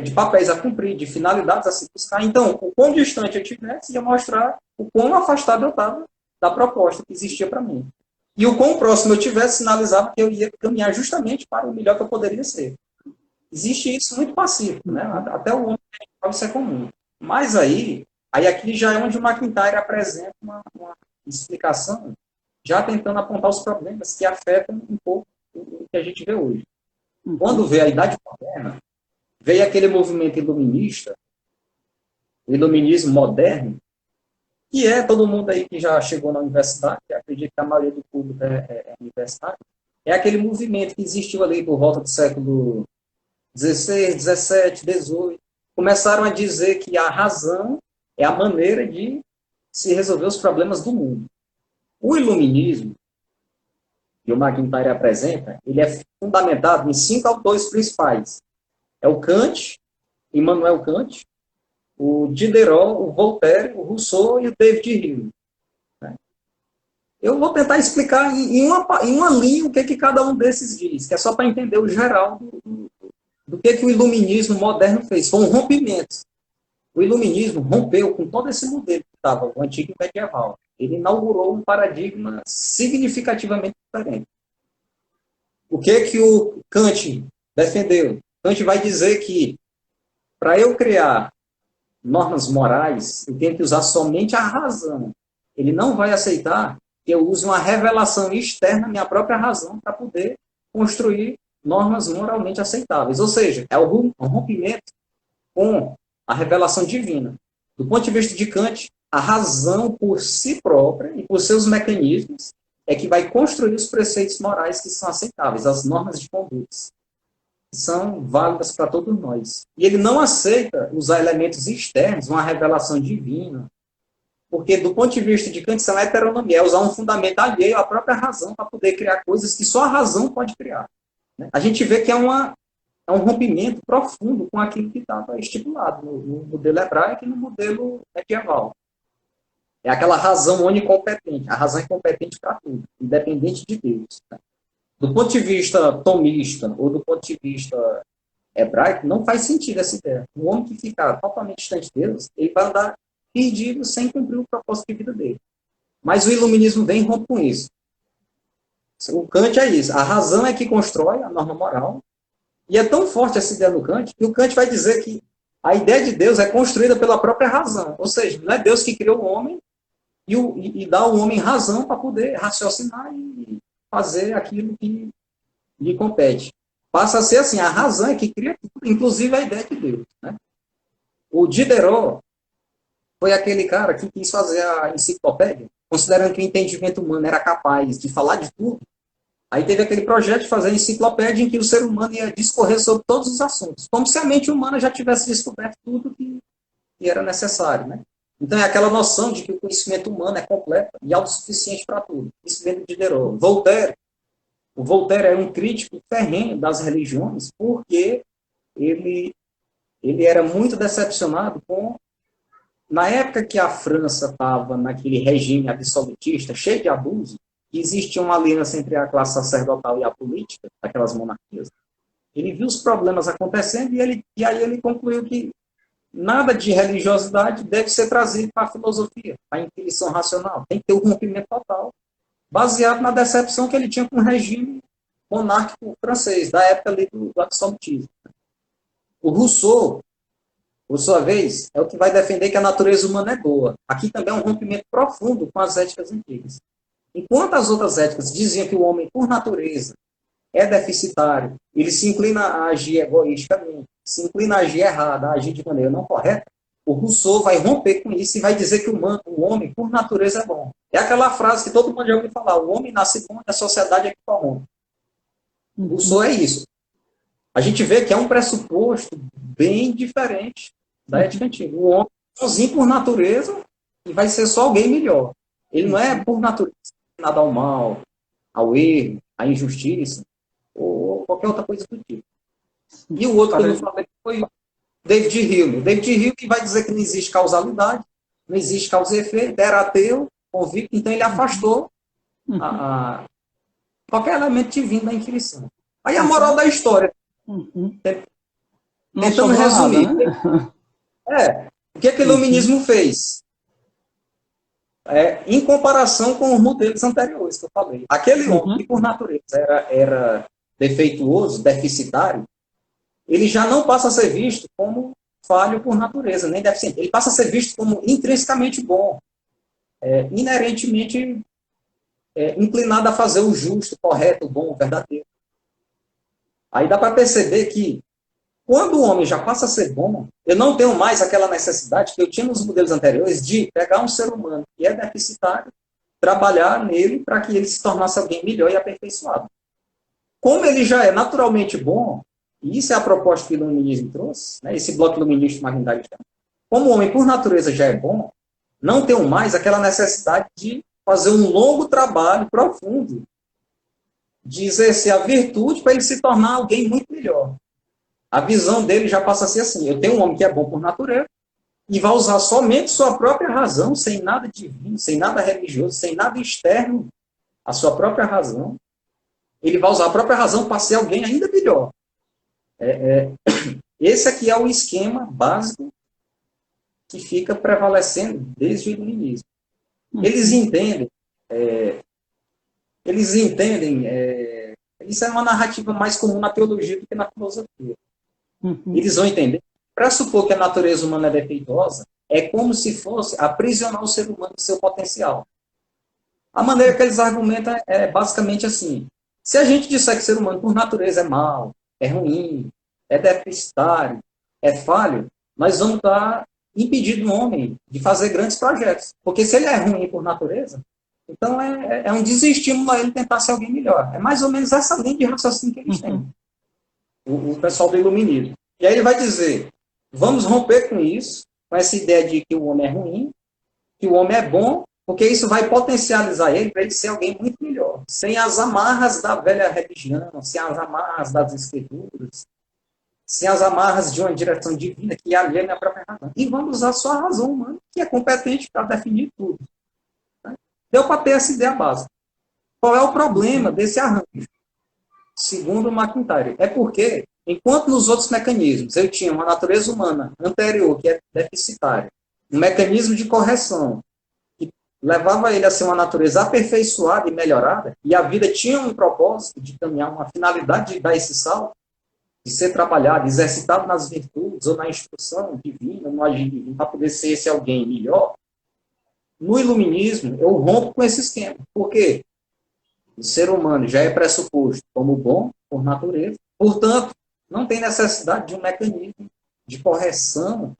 de papéis a cumprir, de finalidades a se buscar. Então, o quão distante eu tivesse ia mostrar o quão afastado eu estava da proposta que existia para mim. E o quão próximo eu tivesse sinalizava que eu ia caminhar justamente para o melhor que eu poderia ser. Existe isso muito pacífico, né? Até o homem isso é comum. Mas aí aqui já é onde o MacIntyre apresenta uma explicação, já tentando apontar os problemas que afetam um pouco o que a gente vê hoje. Quando veio a Idade Moderna, veio aquele movimento iluminista, o iluminismo moderno, que é todo mundo aí que já chegou na universidade, acredito que a maioria do público é universitário, é aquele movimento que existiu ali por volta do século XVI, XVII, XVIII. Começaram a dizer que a razão é a maneira de se resolver os problemas do mundo. O iluminismo, que o MacIntyre apresenta, ele é fundamentado em 5 autores principais. É o Kant, Immanuel Kant, o Diderot, o Voltaire, o Rousseau e o David Hume. Eu vou tentar explicar em uma linha o que cada um desses diz, que é só para entender o geral do que o iluminismo moderno fez. Foi um rompimento. O iluminismo rompeu com todo esse modelo que estava, o antigo e medieval. Ele inaugurou um paradigma significativamente diferente. O que o Kant defendeu? Kant vai dizer que, para eu criar normas morais, eu tenho que usar somente a razão. Ele não vai aceitar que eu use uma revelação externa, minha própria razão, para poder construir normas moralmente aceitáveis. Ou seja, é um rompimento com a revelação divina. Do ponto de vista de Kant, a razão por si própria e por seus mecanismos é que vai construir os preceitos morais que são aceitáveis, as normas de conduta, que são válidas para todos nós. E ele não aceita usar elementos externos, uma revelação divina, porque do ponto de vista de Kant, isso é uma heteronomia, é usar um fundamento alheio à própria razão para poder criar coisas que só a razão pode criar. A gente vê que é um rompimento profundo com aquilo que estava estipulado no modelo hebraico e no modelo medieval. É aquela razão onicompetente. A razão é competente para tudo, independente de Deus. Do ponto de vista tomista ou do ponto de vista hebraico, não faz sentido essa ideia. Um homem que ficar totalmente distante de Deus, ele vai andar perdido sem cumprir o propósito de vida dele. Mas o iluminismo vem e rompe com isso. O Kant é isso. A razão é que constrói a norma moral. E é tão forte essa ideia do Kant, que o Kant vai dizer que a ideia de Deus é construída pela própria razão. Ou seja, não é Deus que criou o homem e dá ao homem razão para poder raciocinar e fazer aquilo que lhe compete. Passa a ser assim, a razão é que cria tudo, inclusive a ideia de Deus. Né? O Diderot foi aquele cara que quis fazer a enciclopédia, considerando que o entendimento humano era capaz de falar de tudo. Aí teve aquele projeto de fazer a enciclopédia em que o ser humano ia discorrer sobre todos os assuntos, como se a mente humana já tivesse descoberto tudo que era necessário. Né? Então é aquela noção de que o conhecimento humano é completo e autossuficiente para tudo. Isso vem do Diderot. O Voltaire é um crítico ferrenho das religiões porque ele era muito decepcionado com... Na época que a França estava naquele regime absolutista, cheio de abuso, existia uma aliança entre a classe sacerdotal e a política, daquelas monarquias, ele viu os problemas acontecendo e aí ele concluiu que nada de religiosidade deve ser trazido para a filosofia, para a intuição racional. Tem que ter o rompimento total, baseado na decepção que ele tinha com o regime monárquico francês, da época ali do absolutismo. O Rousseau, por sua vez, é o que vai defender que a natureza humana é boa. Aqui também é um rompimento profundo com as éticas antigas. Enquanto as outras éticas diziam que o homem, por natureza, é deficitário, ele se inclina a agir egoisticamente, se inclina a agir errado, a agir de maneira não correta, o Rousseau vai romper com isso e vai dizer que o homem, por natureza, é bom. É aquela frase que todo mundo já ouviu falar, o homem nasce bom e a sociedade é que corrompe. Rousseau é isso. A gente vê que é um pressuposto bem diferente da ética antiga. O homem é bonzinho por natureza e vai ser só alguém melhor. Ele não é por natureza nada ao mal, ao erro, à injustiça, ou qualquer outra coisa do tipo. E o outro que eu falei foi o David Hume. O David Hume vai dizer que não existe causalidade, não existe causa e efeito, era ateu, convicto, então ele afastou qualquer elemento divino da intuição. Aí a moral da história, tentando resumir. Nada, né? O que o iluminismo fez? Em comparação com os modelos anteriores que eu falei. Aquele homem que, por natureza, era defeituoso, deficitário, ele já não passa a ser visto como falho por natureza, nem deficiente. Ele passa a ser visto como intrinsecamente bom, inerentemente inclinado a fazer o justo, correto, o bom, o verdadeiro. Aí dá para perceber que, quando o homem já passa a ser bom, eu não tenho mais aquela necessidade que eu tinha nos modelos anteriores de pegar um ser humano que é deficitário, trabalhar nele para que ele se tornasse alguém melhor e aperfeiçoado. Como ele já é naturalmente bom, e isso é a proposta que o iluminismo trouxe, né, esse bloco iluminista magnificado, como o homem por natureza já é bom, não tenho mais aquela necessidade de fazer um longo trabalho profundo, de exercer a virtude para ele se tornar alguém muito melhor. A visão dele já passa a ser assim, eu tenho um homem que é bom por natureza, e vai usar somente sua própria razão, sem nada divino, sem nada religioso, sem nada externo, a sua própria razão. Ele vai usar a própria razão para ser alguém ainda melhor. Esse aqui é o esquema básico que fica prevalecendo desde o iluminismo. Eles entendem, isso é uma narrativa mais comum na teologia do que na filosofia. Eles vão entender, pressupor que a natureza humana é defeituosa é como se fosse aprisionar o ser humano do seu potencial. A maneira que eles argumentam é basicamente assim: se a gente disser que o ser humano por natureza é mau, é ruim, é deficitário, é falho, nós vamos estar impedindo o homem de fazer grandes projetos. Porque se ele é ruim por natureza, então é um desestímulo a ele tentar ser alguém melhor. É mais ou menos essa linha de raciocínio que eles têm. O pessoal do iluminismo. E aí ele vai dizer, vamos romper com isso, com essa ideia de que o homem é ruim, que o homem é bom, porque isso vai potencializar ele para ele ser alguém muito melhor, sem as amarras da velha religião, sem as amarras das escrituras, sem as amarras de uma direção divina que alheia a própria razão. E vamos usar só a razão humana, que é competente para definir tudo. Deu para ter essa ideia básica. Qual é o problema desse arranjo? Segundo o McIntyre, é porque, enquanto nos outros mecanismos eu tinha uma natureza humana anterior, que é deficitária, um mecanismo de correção, que levava ele a ser uma natureza aperfeiçoada e melhorada, e a vida tinha um propósito de caminhar, uma finalidade de dar esse salto, de ser trabalhado, exercitado nas virtudes ou na instrução divina, no agir divino, para poder ser esse alguém melhor. No iluminismo, eu rompo com esse esquema. Por quê? O ser humano já é pressuposto como bom por natureza, portanto, não tem necessidade de um mecanismo de correção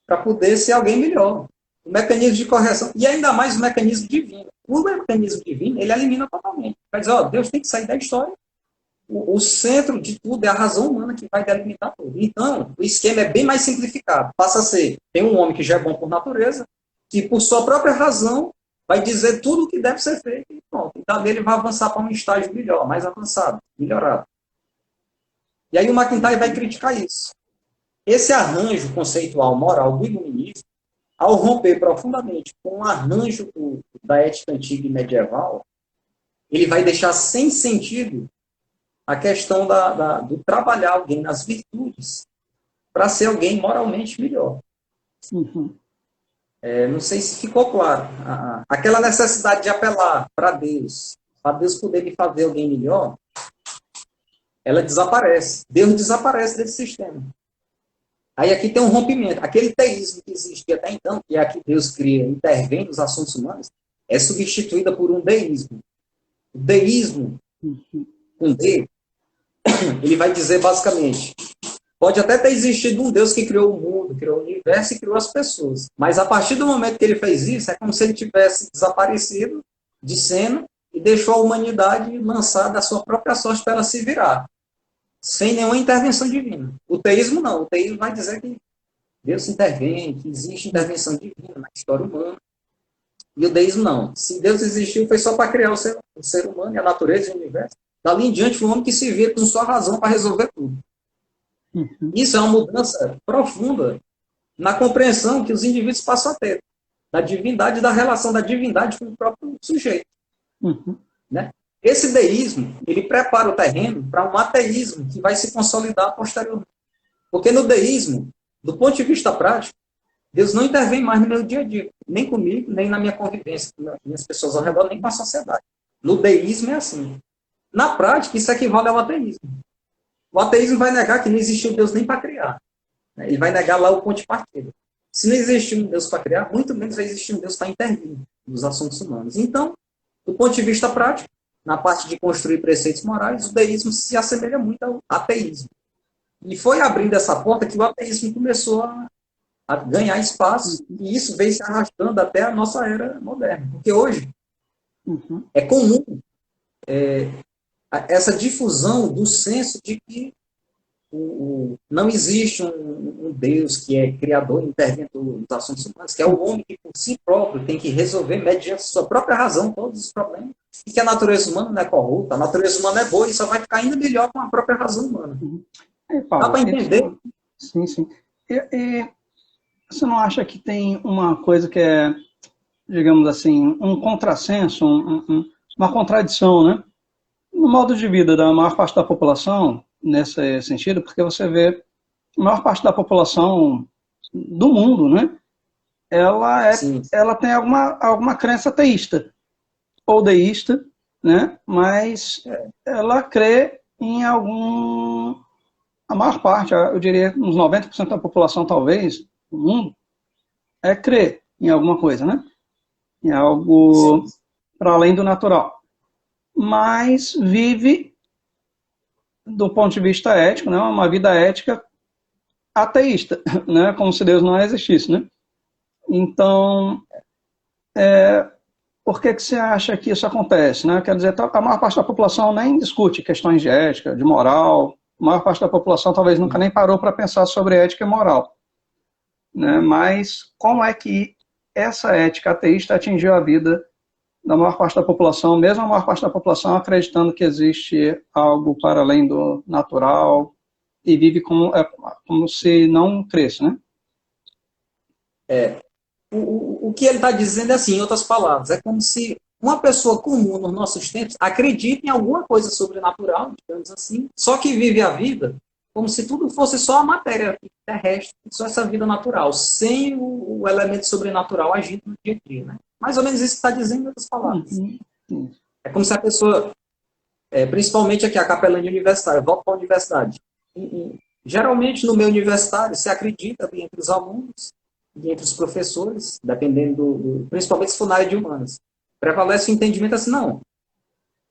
para poder ser alguém melhor. O mecanismo de correção, e ainda mais o mecanismo divino. O mecanismo divino, ele elimina totalmente. Vai dizer, ó, Deus tem que sair da história. O centro de tudo é a razão humana que vai delimitar tudo. Então, o esquema é bem mais simplificado. Passa a ser, tem um homem que já é bom por natureza, que por sua própria razão vai dizer tudo o que deve ser feito e pronto. Então, ele vai avançar para um estágio melhor, mais avançado, melhorado. E aí o MacIntyre vai criticar isso. Esse arranjo conceitual moral do iluminismo, ao romper profundamente com o arranjo da ética antiga e medieval, ele vai deixar sem sentido a questão do trabalhar alguém nas virtudes para ser alguém moralmente melhor.
Uhum.
Não sei se ficou claro. Aquela necessidade de apelar para Deus poder me fazer alguém melhor, ela desaparece. Deus desaparece desse sistema. Aí aqui tem um rompimento. Aquele teísmo que existia até então, que é a que Deus cria, intervém nos assuntos humanos, é substituída por um deísmo. O deísmo, com D, ele vai dizer basicamente, pode até ter existido um Deus que criou o mundo, criou o universo e criou as pessoas. Mas a partir do momento que ele fez isso, é como se ele tivesse desaparecido de cena e deixou a humanidade lançada à sua própria sorte para ela se virar, sem nenhuma intervenção divina. O teísmo não. O teísmo vai dizer que Deus intervém, que existe intervenção divina na história humana. E o deísmo não. Se Deus existiu, foi só para criar o ser humano e a natureza e o universo. Dali em diante, foi um homem que se vira com sua razão para resolver tudo. Isso é uma mudança profunda na compreensão que os indivíduos passam a ter da divindade e da relação da divindade com o próprio sujeito. Né? Esse deísmo, ele prepara o terreno para um ateísmo que vai se consolidar posteriormente. Porque no deísmo, do ponto de vista prático, Deus não intervém mais no meu dia a dia, nem comigo, nem na minha convivência com as pessoas ao redor, nem com a sociedade. No deísmo é assim. Na prática, isso equivale ao ateísmo. O ateísmo vai negar que não existiu Deus nem para criar. Ele vai negar lá o ponto de partida. Se não existiu um Deus para criar, muito menos vai existir um Deus para intervir nos assuntos humanos. Então, do ponto de vista prático, na parte de construir preceitos morais, o deísmo se assemelha muito ao ateísmo. E foi abrindo essa porta que o ateísmo começou a ganhar espaço, e isso veio se arrastando até a nossa era moderna. Porque hoje é comum essa difusão do senso de que não existe um Deus que é criador e interventor dos assuntos humanos, que é o homem que por si próprio tem que resolver, mediante sua própria razão, todos os problemas, e que a natureza humana não é corrupta, a natureza humana é boa e só vai ficar ainda melhor com a própria razão humana.
Paulo,
dá para entender?
Sim, sim. E você não acha que tem uma coisa que é, digamos assim, um contrassenso, uma contradição, né? No modo de vida da maior parte da população, nesse sentido, porque você vê a maior parte da população do mundo, né? Ela tem alguma crença ateísta ou deísta, né? Mas ela crê em algum... A maior parte, eu diria uns 90% da população, talvez, do mundo, crê em alguma coisa, né? Em algo para além do natural. Mas vive, do ponto de vista ético, né? Uma vida ética ateísta, né? Como se Deus não existisse, né? Então, por que você acha que isso acontece, né? Quer dizer, a maior parte da população nem discute questões de ética, de moral. A maior parte da população talvez nunca nem parou para pensar sobre ética e moral, né? Mas como é que essa ética ateísta atingiu a vida da maior parte da população, mesmo a maior parte da população acreditando que existe algo para além do natural e vive como se não cresce, né?
O que ele está dizendo é assim, em outras palavras, é como se uma pessoa comum nos nossos tempos acredita em alguma coisa sobrenatural, digamos assim, só que vive a vida como se tudo fosse só a matéria terrestre, só essa vida natural, sem o elemento sobrenatural agindo no dia a dia, né? Mais ou menos isso que está dizendo em outras palavras. É como se a pessoa, principalmente aqui a capelania universitária, volta para a universidade. Geralmente no meio universitário se acredita entre os alunos e entre os professores, dependendo principalmente se for na área de humanas, prevalece o entendimento assim, não,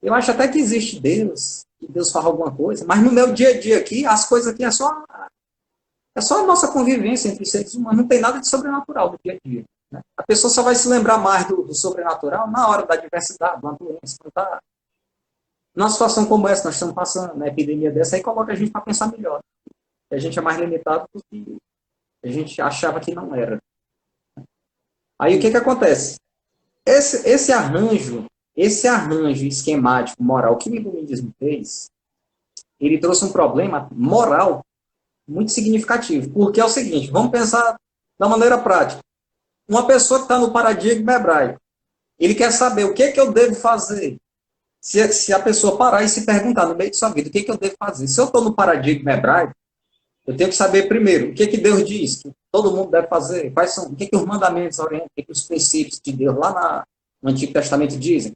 eu acho até que existe Deus, que Deus faz alguma coisa, mas no meu dia a dia aqui, as coisas aqui é só a nossa convivência entre os seres humanos, não tem nada de sobrenatural no dia a dia. Né? A pessoa só vai se lembrar mais do sobrenatural na hora da adversidade, de uma doença, quando está numa situação como essa, nós estamos passando, na epidemia dessa, aí coloca a gente para pensar melhor. A gente é mais limitado do que a gente achava que não era. Aí o que acontece? Esse arranjo esquemático, moral, que o iluminismo fez, ele trouxe um problema moral muito significativo. Porque é o seguinte, vamos pensar da maneira prática. Uma pessoa que está no paradigma hebraico, ele quer saber o que eu devo fazer. Se a pessoa parar e se perguntar no meio de sua vida, o que eu devo fazer? Se eu estou no paradigma hebraico, eu tenho que saber primeiro o que Deus diz, que todo mundo deve fazer, quais são, o que os mandamentos orientam, o que os princípios de Deus lá no Antigo Testamento dizem.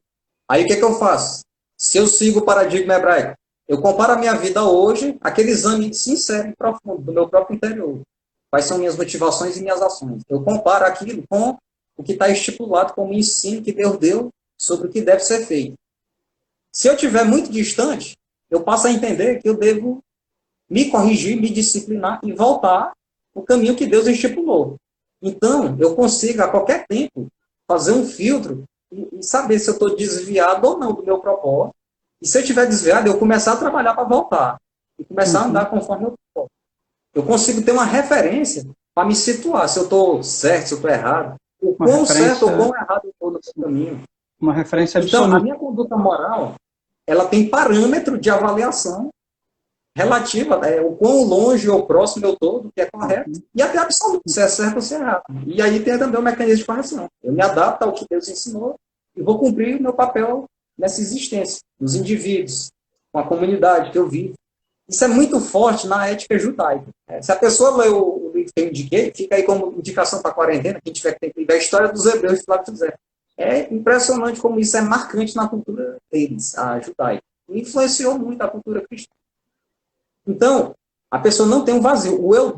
Aí o que eu faço? Se eu sigo o paradigma hebraico, eu comparo a minha vida hoje, aquele exame sincero e profundo do meu próprio interior. Quais são minhas motivações e minhas ações? Eu comparo aquilo com o que está estipulado como ensino que Deus deu sobre o que deve ser feito. Se eu estiver muito distante, eu passo a entender que eu devo me corrigir, me disciplinar e voltar no caminho que Deus estipulou. Então, eu consigo, a qualquer tempo, fazer um filtro e saber se eu estou desviado ou não do meu propósito. E se eu estiver desviado, eu começar a trabalhar para voltar. E começar a andar conforme eu estou. Eu consigo ter uma referência para me situar, se eu estou certo, se eu estou errado. O quão certo ou quão errado eu estou no meu caminho.
Uma referência absoluta.
Então, a minha conduta moral, ela tem parâmetro de avaliação relativa, o quão longe ou próximo eu estou do que é correto, e até absoluto, se é certo ou se é errado. E aí tem também o mecanismo de correção. Eu me adapto ao que Deus ensinou e vou cumprir o meu papel nessa existência, nos indivíduos, com a comunidade que eu vivo. Isso é muito forte na ética judaica. Se a pessoa lê o livro que eu indiquei, fica aí como indicação para a quarentena, quem tiver que ter a história dos hebreus de Flávio José. É impressionante como isso é marcante na cultura deles, a judaica. E influenciou muito a cultura cristã. Então, a pessoa não tem um vazio. O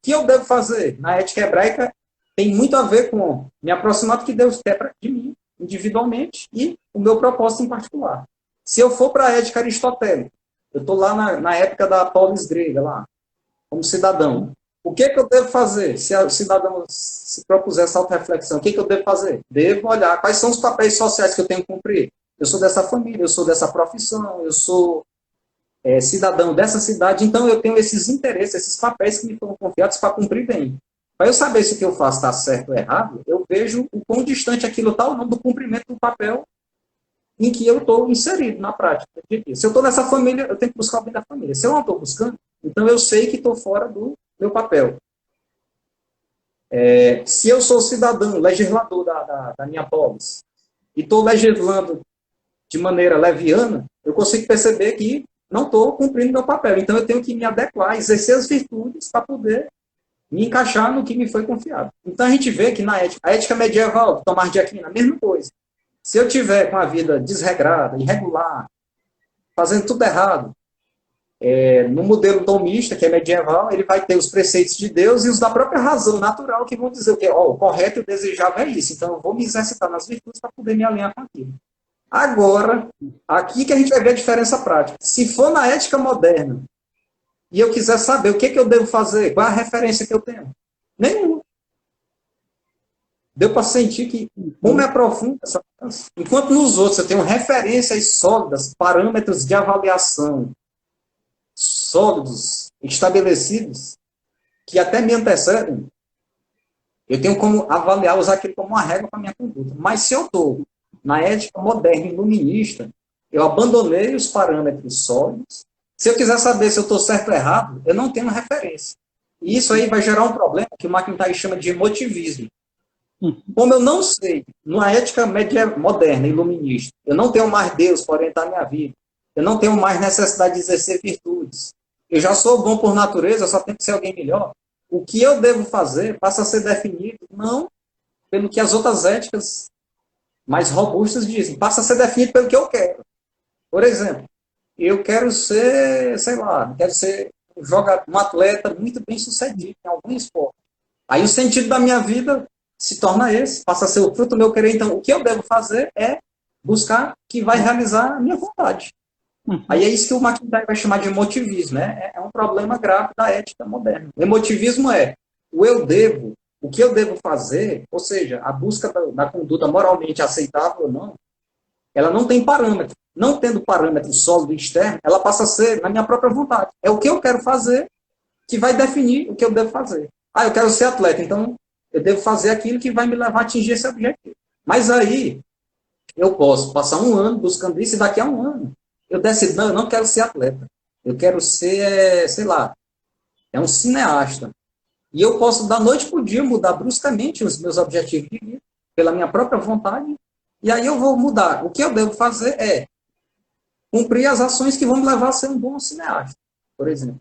que eu devo fazer na ética hebraica tem muito a ver com me aproximar do que Deus quer de mim, individualmente, e o meu propósito em particular. Se eu for para a ética aristotélica, eu estou lá na época da polis grega, lá, como cidadão. O que eu devo fazer? Se o cidadão se propuser essa auto-reflexão, o que eu devo fazer? Devo olhar quais são os papéis sociais que eu tenho que cumprir. Eu sou dessa família, eu sou dessa profissão, eu sou cidadão dessa cidade, então eu tenho esses interesses, esses papéis que me foram confiados para cumprir bem. Para eu saber se o que eu faço está certo ou errado, eu vejo o quão distante aquilo está ou não do cumprimento do papel em que eu estou inserido na prática. Se eu estou nessa família, eu tenho que buscar o bem da família. Se eu não estou buscando, então eu sei que estou fora do meu papel. Se eu sou cidadão, legislador da minha polis, e estou legislando de maneira leviana, eu consigo perceber que não estou cumprindo meu papel. Então eu tenho que me adequar, exercer as virtudes para poder me encaixar no que me foi confiado. Então a gente vê que na a ética medieval, Tomás de Aquino, a mesma coisa. Se eu tiver com a vida desregrada, irregular, fazendo tudo errado, no modelo tomista, que é medieval, ele vai ter os preceitos de Deus e os da própria razão natural, que vão dizer que o correto e o desejável é isso. Então eu vou me exercitar nas virtudes para poder me alinhar com aquilo. Agora, aqui que a gente vai ver a diferença prática. Se for na ética moderna, e eu quiser saber o que eu devo fazer, qual é a referência que eu tenho? Nenhuma. Deu para sentir que como é profunda essa mudança. Enquanto nos outros eu tenho referências sólidas, parâmetros de avaliação sólidos, estabelecidos, que até me antecedem, eu tenho como avaliar, usar aquilo como uma regra para a minha conduta. Mas se eu estou na ética moderna e iluminista, eu abandonei os parâmetros sólidos. Se eu quiser saber se eu estou certo ou errado, eu não tenho referência. E isso aí vai gerar um problema que o McIntyre chama de emotivismo. Como eu não sei, na ética moderna e iluminista, eu não tenho mais Deus para orientar a minha vida, eu não tenho mais necessidade de exercer virtudes, eu já sou bom por natureza, eu só tenho que ser alguém melhor. O que eu devo fazer passa a ser definido não pelo que as outras éticas mais robustas dizem, passa a ser definido pelo que eu quero. Por exemplo, eu quero ser, sei lá, quero ser um atleta muito bem sucedido em algum esporte. Aí o sentido da minha vida se torna esse, passa a ser o fruto do meu querer. Então, o que eu devo fazer é buscar que vai realizar a minha vontade. Aí é isso que o McIntyre vai chamar de emotivismo, né? É um problema grave da ética moderna. O emotivismo é o eu devo, o que eu devo fazer, ou seja, a busca da conduta moralmente aceitável ou não, ela não tem parâmetro. Não tendo parâmetro sólido externo, ela passa a ser na minha própria vontade. É o que eu quero fazer que vai definir o que eu devo fazer. Ah, eu quero ser atleta, então eu devo fazer aquilo que vai me levar a atingir esse objetivo. Mas aí, eu posso passar um ano buscando isso e daqui a um ano eu decido, não, eu não quero ser atleta. Eu quero ser, sei lá, um cineasta. E eu posso, da noite para o dia, mudar bruscamente os meus objetivos de vida, pela minha própria vontade, e aí eu vou mudar. O que eu devo fazer é cumprir as ações que vão me levar a ser um bom cineasta, por exemplo.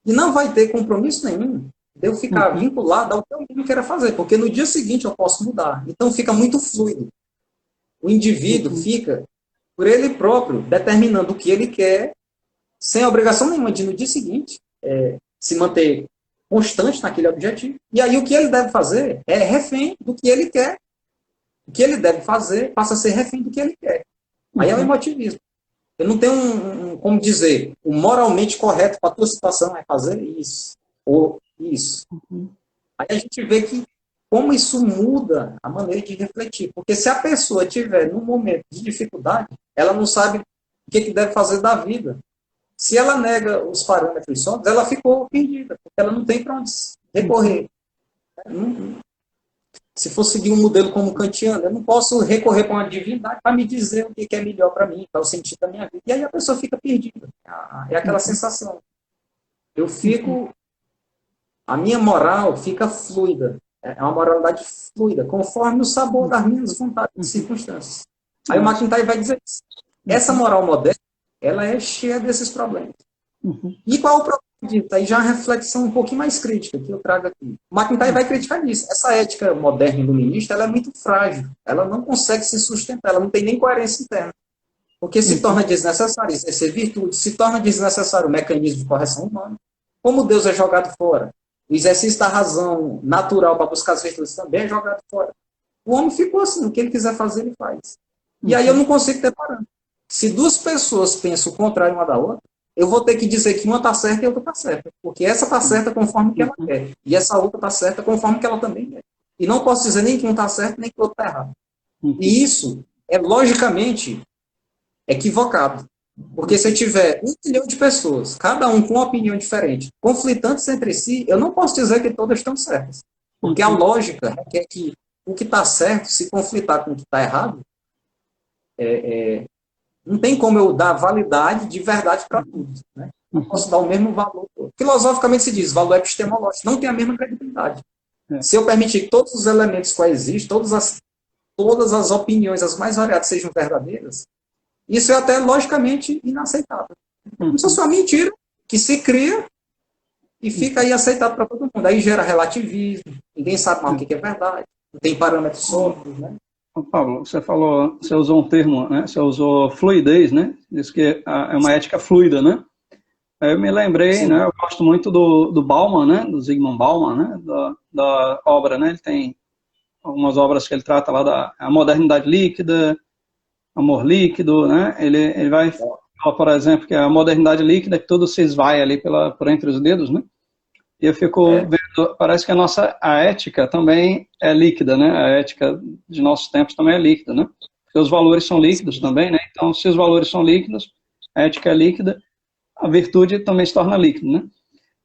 E não vai ter compromisso nenhum de eu ficar vinculado ao que eu quero fazer, porque no dia seguinte eu posso mudar. Então fica muito fluido. O indivíduo fica, por ele próprio, determinando o que ele quer, sem obrigação nenhuma de, no dia seguinte, se manter constante naquele objetivo. E aí o que ele deve fazer é refém do que ele quer. O que ele deve fazer passa a ser refém do que ele quer. Aí é o emotivismo. Eu não tenho como dizer, o moralmente correto para a tua situação é fazer isso, ou isso. Aí a gente vê que como isso muda a maneira de refletir. Porque se a pessoa estiver num momento de dificuldade, ela não sabe o que deve fazer da vida. Se ela nega os parâmetros sólidos, ela ficou perdida, porque ela não tem para onde recorrer. Se for seguir um modelo como kantiano, eu não posso recorrer para uma divindade para me dizer o que é melhor para mim, qual é o sentido da minha vida. E aí a pessoa fica perdida. É aquela sensação. Eu fico... A minha moral fica fluida. É uma moralidade fluida, conforme o sabor das minhas vontades e circunstâncias. Aí o McIntyre vai dizer isso. Essa moral moderna, ela é cheia desses problemas. E qual é o problema disso? Aí já é uma reflexão um pouquinho mais crítica que eu trago aqui. O McIntyre vai criticar isso. Essa ética moderna iluminista, ela é muito frágil. Ela não consegue se sustentar, ela não tem nem coerência interna. Porque se torna desnecessário exercer virtude, se torna desnecessário o mecanismo de correção humana. Como Deus é jogado fora, o exercício da razão natural para buscar as virtudes também é jogado fora. O homem ficou assim, o que ele quiser fazer, ele faz. E aí eu não consigo ter parâmetro. Se duas pessoas pensam o contrário uma da outra, eu vou ter que dizer que uma está certa e a outra está certa. Porque essa está certa conforme que ela quer. E essa outra está certa conforme que ela também quer. E não posso dizer nem que um está certo, nem que o outro está errado. E isso é logicamente equivocado. Porque se eu tiver 1 milhão de pessoas, cada um com uma opinião diferente, conflitantes entre si, eu não posso dizer que todas estão certas. Porque a lógica é que o que está certo, se conflitar com o que está errado, não tem como eu dar validade de verdade para tudo. Né? Não posso dar o mesmo valor. Filosoficamente se diz, valor epistemológico, não tem a mesma credibilidade. Se eu permitir que todos os elementos coexistam, todas as opiniões, as mais variadas, sejam verdadeiras, isso é até logicamente inaceitável. Como se fosse uma mentira que se cria e fica aí aceitado para todo mundo. Aí gera relativismo, ninguém sabe mais o que é verdade, não tem parâmetros sólidos, né?
Paulo, você usou um termo, né? Você usou fluidez, né? Diz que é uma ética fluida, né? Aí eu me lembrei, né? Eu gosto muito do Bauman, né? Do Zygmunt Bauman, né? Da obra, né? Ele tem algumas obras que ele trata lá da modernidade líquida, amor líquido, né? Ele vai falar, por exemplo, que a modernidade líquida, que tudo se esvai ali por entre os dedos, né? E eu fico vendo, parece que a ética também é líquida, né? A ética de nossos tempos também é líquida, né? Porque os valores são líquidos também, né? Então, se os valores são líquidos, a ética é líquida, a virtude também se torna líquida, né?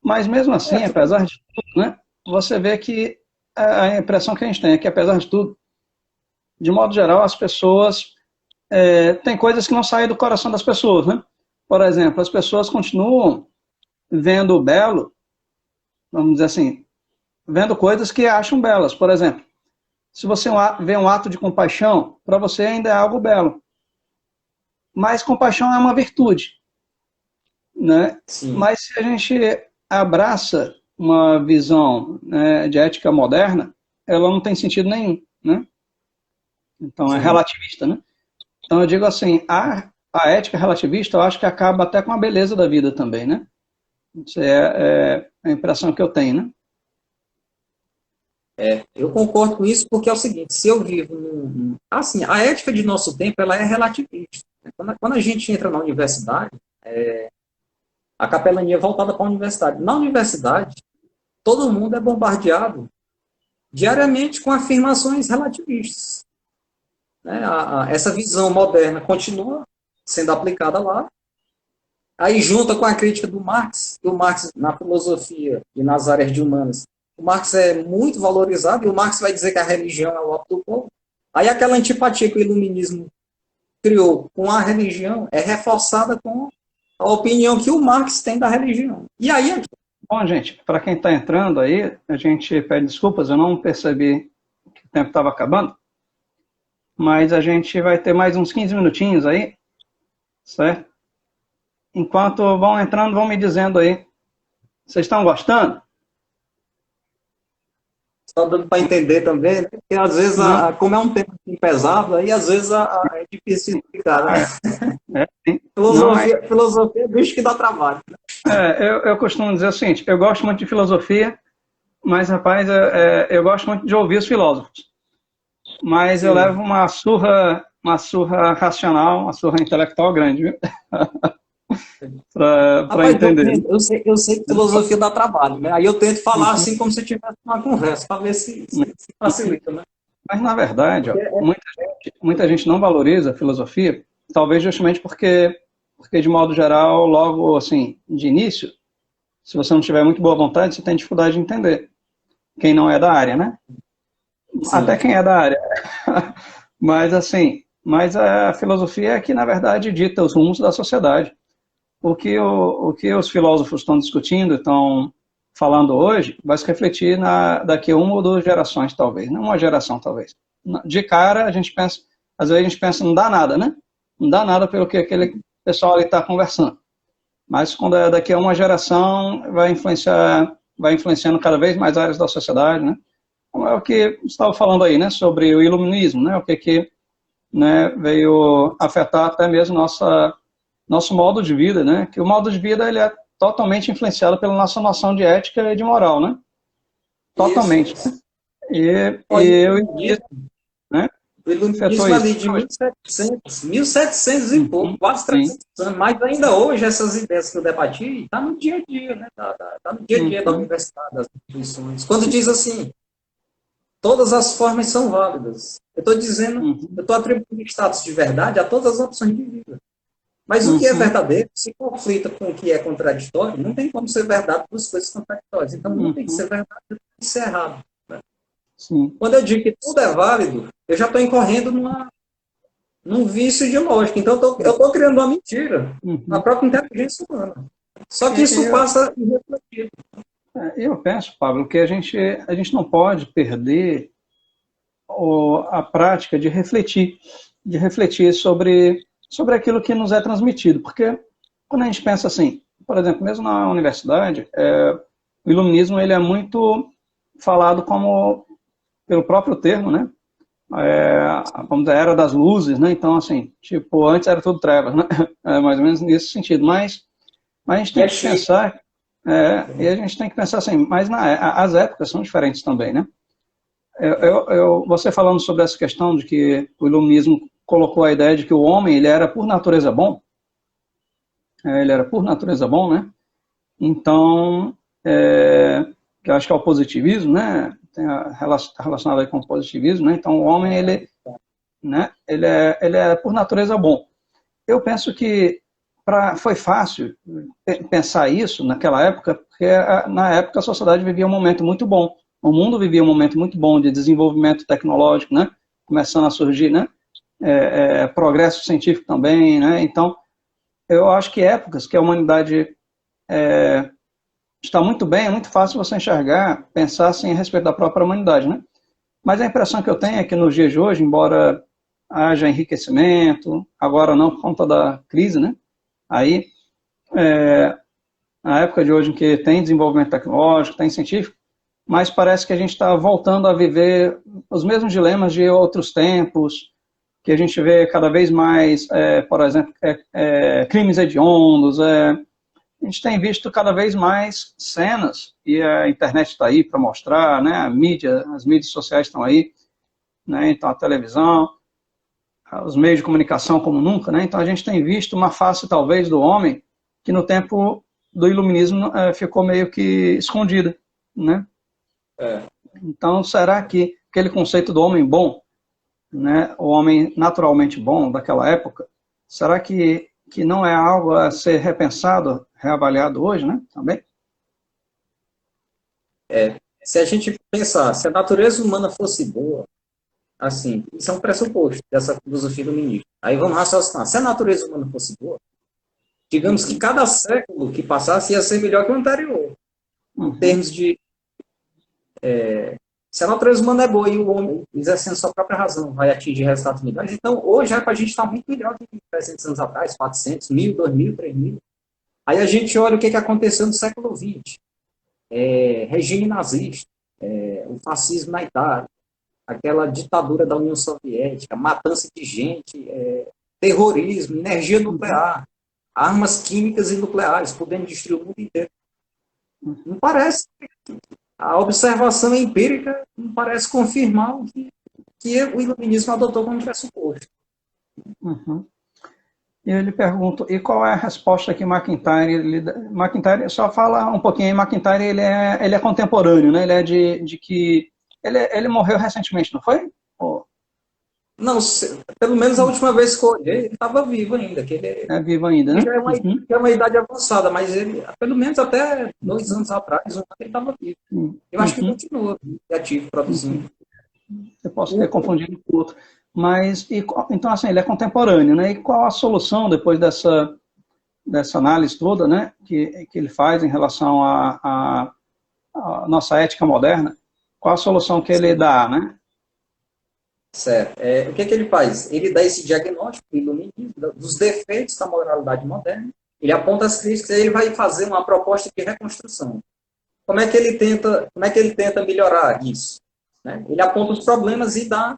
Mas mesmo assim, apesar de tudo, né? Você vê que a impressão que a gente tem é que, apesar de tudo, de modo geral, as pessoas tem coisas que não saem do coração das pessoas, né? Por exemplo, as pessoas continuam vendo o belo, vamos dizer assim, vendo coisas que acham belas. Por exemplo, se você vê um ato de compaixão, para você ainda é algo belo. Mas compaixão é uma virtude, né? Sim. Mas se a gente abraça uma visão, né, de ética moderna, ela não tem sentido nenhum, né? Então é relativista, né? Então eu digo assim, a ética relativista eu acho que acaba até com a beleza da vida também, né? Isso é a impressão que eu tenho, né?
Eu concordo com isso porque é o seguinte, se eu vivo assim, a ética de nosso tempo, ela é relativista. Quando a gente entra na universidade, a capelania é voltada para a universidade. Na universidade, todo mundo é bombardeado diariamente com afirmações relativistas. Né? Essa visão moderna continua sendo aplicada lá. Aí junta com a crítica do Marx, que o Marx, na filosofia e nas áreas de humanas, o Marx é muito valorizado, e o Marx vai dizer que a religião é o ópio do povo. Aí aquela antipatia que o iluminismo criou com a religião é reforçada com a opinião que o Marx tem da religião. E aí...
Bom, gente, para quem está entrando aí, a gente pede desculpas, eu não percebi que o tempo estava acabando, mas a gente vai ter mais uns 15 minutinhos aí, certo? Enquanto vão entrando, vão me dizendo aí, vocês estão gostando?
Só dando para entender também, né? Porque às vezes, como é um tema assim pesado, aí às vezes é difícil de explicar, né? Filosofia é bicho que dá trabalho.
Eu costumo dizer o seguinte, eu gosto muito de filosofia, mas, rapaz, eu gosto muito de ouvir os filósofos. Mas eu levo uma surra racional, uma surra intelectual grande, viu? para entender.
Eu sei que filosofia dá trabalho, né? Aí eu tento falar assim como se tivesse uma conversa, para ver se facilita, né?
Mas, na verdade, ó, muita gente não valoriza a filosofia, talvez justamente porque, de modo geral, logo, assim, de início, se você não tiver muito boa vontade, você tem dificuldade de entender. Quem não é da área, né? Sim. Até quem é da área. Mas, assim, a filosofia é que, na verdade, dita os rumos da sociedade. O que os filósofos estão discutindo, estão falando hoje, vai se refletir daqui a uma ou duas gerações, talvez. Não uma geração, talvez. De cara, às vezes a gente pensa, não dá nada, né? Não dá nada pelo que aquele pessoal ali está conversando. Mas quando é daqui a uma geração, vai influenciando cada vez mais áreas da sociedade, né? Como é o que você estava falando aí, né? Sobre o iluminismo, né? O que né, veio afetar até mesmo nosso modo de vida, né? Que o modo de vida ele é totalmente influenciado pela nossa noção de ética e de moral, né? Totalmente.
Isso.
Né?
O iluminismo ali de 1700 e pouco, quase 300 anos, mas ainda hoje essas ideias que eu debati está no dia a dia, né? Tá no dia a dia da universidade, das instituições. Quando diz assim, todas as formas são válidas. Eu estou dizendo, eu estou atribuindo status de verdade a todas as opções de vida. Mas o que é verdadeiro, se conflita com o que é contraditório, não tem como ser verdade duas coisas contraditórias. Então, não tem que ser verdade, tem que ser errado. Né?
Sim.
Quando eu digo que tudo é válido, eu já estou incorrendo num vício de lógica. Então, eu estou criando uma mentira na própria inteligência humana. Só que isso passa irrefletido.
Eu penso, Pablo, que a gente não pode perder a prática de refletir sobre aquilo que nos é transmitido, porque quando a gente pensa assim, por exemplo, mesmo na universidade, o iluminismo ele é muito falado como, pelo próprio termo, né? Vamos dizer, a era das luzes, né? Então, assim, tipo, antes era tudo trevas, né? Mais ou menos nesse sentido, mas a gente tem que pensar, e a gente tem que pensar assim, mas as épocas são diferentes também, né? Você falando sobre essa questão de que o iluminismo colocou a ideia de que o homem ele era por natureza bom, né? Então, que eu acho que é o positivismo, né? Está relacionado aí com o positivismo, né? Então, o homem ele é por natureza bom. Eu penso que foi fácil pensar isso naquela época, porque na época a sociedade vivia um momento muito bom. O mundo vivia um momento muito bom de desenvolvimento tecnológico, né? Começando a surgir, né? Progresso científico também, né? Então, eu acho que épocas que a humanidade está muito bem, é muito fácil você enxergar, pensar assim a respeito da própria humanidade, né? Mas a impressão que eu tenho é que nos dias de hoje, embora haja enriquecimento, agora não por conta da crise, né? Aí, na época de hoje em que tem desenvolvimento tecnológico, tem científico, mas parece que a gente está voltando a viver os mesmos dilemas de outros tempos, que a gente vê cada vez mais, por exemplo, crimes hediondos, a gente tem visto cada vez mais cenas, e a internet está aí para mostrar, né, as mídias sociais estão aí, né, então a televisão, os meios de comunicação como nunca, né, então a gente tem visto uma face talvez do homem que no tempo do iluminismo ficou meio que escondida, né? Então será que aquele conceito do homem bom, né, o homem naturalmente bom daquela época, será que não é algo a ser repensado, reavaliado hoje, né, também?
Se a gente pensar, se a natureza humana fosse boa, assim, isso é um pressuposto dessa filosofia dominista. Aí vamos raciocinar. Se a natureza humana fosse boa, digamos que cada século que passasse ia ser melhor que o anterior. Em termos de... se a natureza humana é boa e o homem, exercendo sua própria razão, vai atingir resultados melhores, então hoje é para a gente estar muito melhor do que 300 anos atrás, 400, 1000, 2000, 3000. Aí a gente olha o que aconteceu no século XX. Regime nazista, o fascismo na Itália, aquela ditadura da União Soviética, matança de gente, terrorismo, energia nuclear, armas químicas e nucleares, podendo destruir o mundo inteiro. Não parece. A observação empírica não parece confirmar o que o iluminismo adotou como pressuposto.
E eu lhe pergunto, e qual é a resposta que MacIntyre só fala um pouquinho, MacIntyre ele é contemporâneo, né? Ele é de que... Ele morreu recentemente, não foi?
Não, pelo menos a última vez que eu olhei, ele estava vivo ainda. Que ele
vivo ainda, né?
Já é uma idade avançada, mas ele, pelo menos até 2 anos atrás, ele estava vivo. Eu acho que continua ativo, produzindo.
Eu posso ter confundido com outro. Mas, então, assim, ele é contemporâneo, né? E qual a solução, depois dessa análise toda, né, que ele faz em relação à nossa ética moderna? Qual a solução que ele dá, né?
Certo. O que ele faz? Ele dá esse diagnóstico iluminismo, dos defeitos da moralidade moderna, ele aponta as críticas e ele vai fazer uma proposta de reconstrução. Como é que ele tenta melhorar isso? Né? Ele aponta os problemas e dá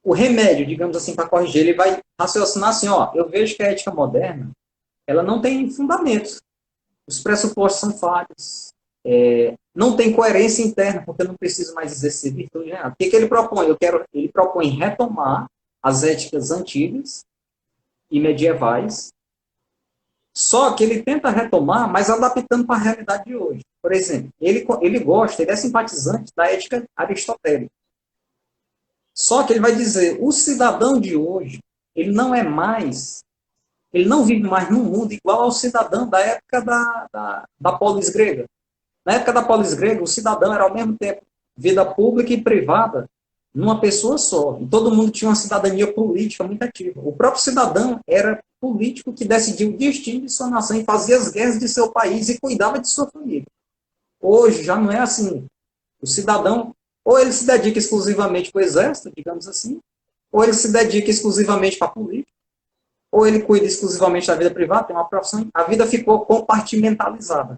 o remédio, digamos assim, para corrigir. Ele vai raciocinar assim, eu vejo que a ética moderna ela não tem fundamentos. Os pressupostos são falhos. Não tem coerência interna, porque eu não preciso mais exercer virtude. Né? O que ele propõe? Ele propõe retomar as éticas antigas e medievais, só que ele tenta retomar, mas adaptando para a realidade de hoje. Por exemplo, ele é simpatizante da ética aristotélica. Só que ele vai dizer, o cidadão de hoje, ele não vive mais num mundo igual ao cidadão da época da polis grega. Na época da polis grega, o cidadão era ao mesmo tempo vida pública e privada numa pessoa só. E todo mundo tinha uma cidadania política muito ativa. O próprio cidadão era político que decidia o destino de sua nação e fazia as guerras de seu país e cuidava de sua família. Hoje já não é assim. O cidadão, ou ele se dedica exclusivamente para o exército, digamos assim, ou ele se dedica exclusivamente para a política, ou ele cuida exclusivamente da vida privada, tem uma profissão. A vida ficou compartimentalizada.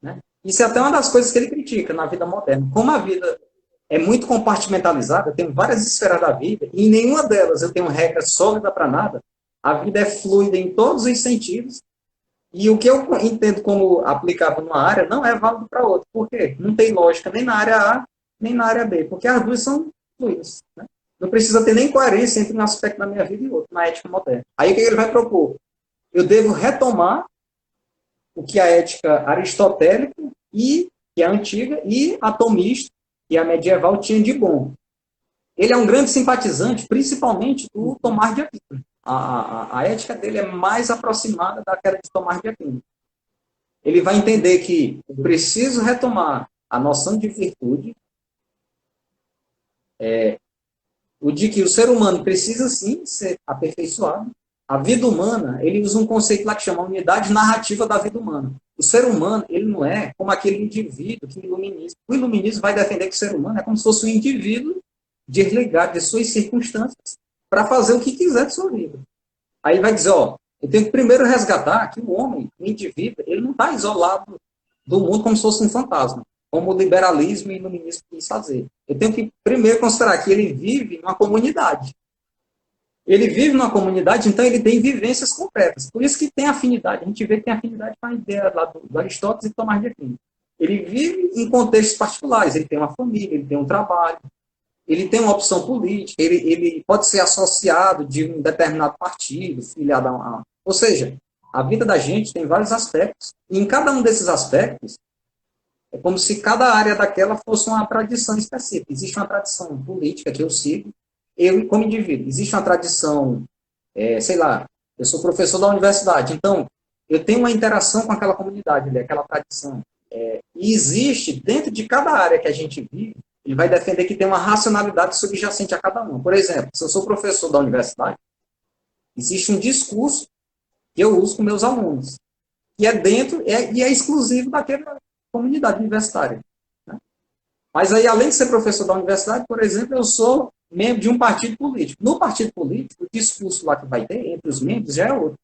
Né? Isso é até uma das coisas que ele critica na vida moderna. Como a vida é muito compartimentalizada, eu tenho várias esferas da vida, e em nenhuma delas eu tenho regra sólida para nada, a vida é fluida em todos os sentidos, e o que eu entendo como aplicável numa área não é válido para outra. Por quê? Não tem lógica nem na área A, nem na área B, porque as duas são fluidas. Né? Não precisa ter nem coerência entre um aspecto da minha vida e outro, na ética moderna. Aí o que ele vai propor? Eu devo retomar o que a ética aristotélica, que é a antiga, e atomista, que é a medieval, tinha de bom. Ele é um grande simpatizante, principalmente do Tomás de Aquino. A ética dele é mais aproximada daquela de Tomás de Aquino. Ele vai entender que eu preciso retomar a noção de virtude, o de que o ser humano precisa, sim, ser aperfeiçoado. A vida humana, ele usa um conceito lá que chama unidade narrativa da vida humana. O ser humano, ele não é como aquele indivíduo que o iluminismo vai defender que o ser humano é como se fosse um indivíduo desligado de suas circunstâncias para fazer o que quiser de sua vida. Aí vai dizer, eu tenho que primeiro resgatar que o homem, o indivíduo, ele não está isolado do mundo como se fosse um fantasma, como o liberalismo e o iluminismo quis fazer. Eu tenho que primeiro considerar que ele vive numa comunidade. Ele vive numa comunidade, então ele tem vivências concretas. Por isso que tem afinidade. A gente vê que tem afinidade com a ideia lá do Aristóteles e Tomás de Aquino. Ele vive em contextos particulares. Ele tem uma família, ele tem um trabalho, ele tem uma opção política, ele pode ser associado de um determinado partido, filiado a uma... Ou seja, a vida da gente tem vários aspectos. E em cada um desses aspectos, é como se cada área daquela fosse uma tradição específica. Existe uma tradição política que eu sigo, eu como indivíduo. Existe uma tradição, sei lá, eu sou professor da universidade, então eu tenho uma interação com aquela comunidade, aquela tradição. E existe, dentro de cada área que a gente vive, ele vai defender que tem uma racionalidade subjacente a cada uma. Por exemplo, se eu sou professor da universidade, existe um discurso que eu uso com meus alunos, que é dentro e é exclusivo daquela comunidade universitária. Né? Mas aí, além de ser professor da universidade, por exemplo, eu sou membro de um partido político. No partido político, o discurso lá que vai ter entre os membros já é outro.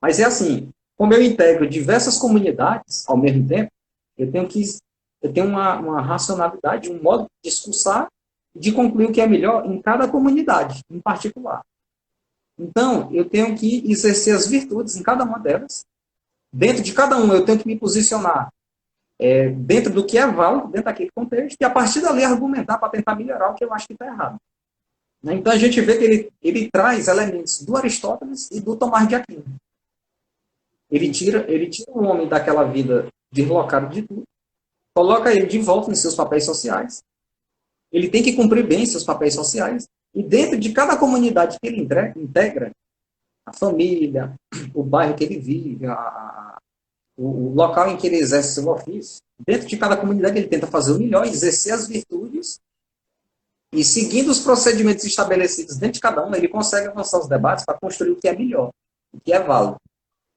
Mas é assim, como eu integro diversas comunidades ao mesmo tempo, eu tenho uma racionalidade, um modo de discursar, de concluir o que é melhor em cada comunidade, em particular. Então, eu tenho que exercer as virtudes em cada uma delas. Dentro de cada uma, eu tenho que me posicionar dentro do que é válido, dentro daquele contexto, e a partir dali argumentar para tentar melhorar o que eu acho que está errado. Então, a gente vê que ele traz elementos do Aristóteles e do Tomás de Aquino. Ele tira o homem daquela vida deslocado de tudo, coloca ele de volta em seus papéis sociais. Ele tem que cumprir bem seus papéis sociais. E dentro de cada comunidade que ele integra, a família, o bairro que ele vive, o local em que ele exerce seu ofício, dentro de cada comunidade ele tenta fazer o melhor, exercer as virtudes, e seguindo os procedimentos estabelecidos dentro de cada um, ele consegue avançar os debates para construir o que é melhor, o que é válido.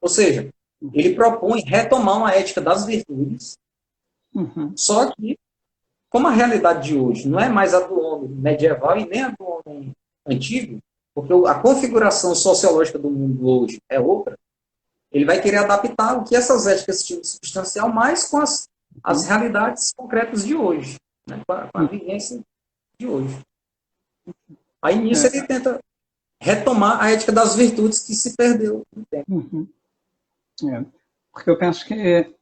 Ou seja, ele propõe retomar uma ética das virtudes, só que, como a realidade de hoje não é mais a do homem medieval e nem a do homem antigo, porque a configuração sociológica do mundo hoje é outra, ele vai querer adaptar o que essas éticas tinham de substancial mais com as realidades concretas de hoje, né? com a vivência de hoje. Aí nisso ele tenta retomar a ética das virtudes que se perdeu no tempo.
Porque eu penso que,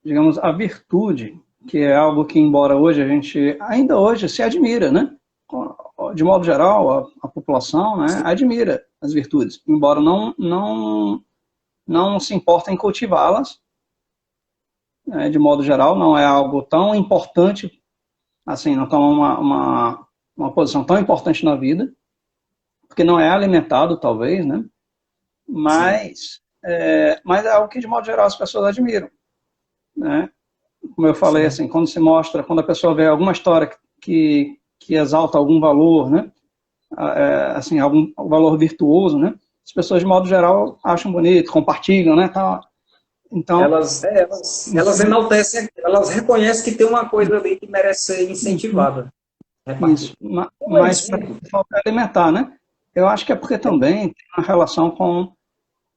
digamos, a virtude, que é algo que, embora hoje a gente ainda hoje se admira, né? De modo geral, a população, né, admira as virtudes, embora não se importa em cultivá-las, né, de modo geral, não é algo tão importante, assim, não toma uma posição tão importante na vida, porque não é alimentado, talvez, né? Mas é algo que, de modo geral, as pessoas admiram, né? Como eu falei, assim, quando a pessoa vê alguma história que exalta algum valor, né? Assim, algum valor virtuoso, né? As pessoas, de modo geral, acham bonito, compartilham, né? Então,
elas enaltecem, elas reconhecem que tem uma coisa ali que merece ser incentivada.
Isso, mas falta alimentar, né? Eu acho que é porque também tem uma relação com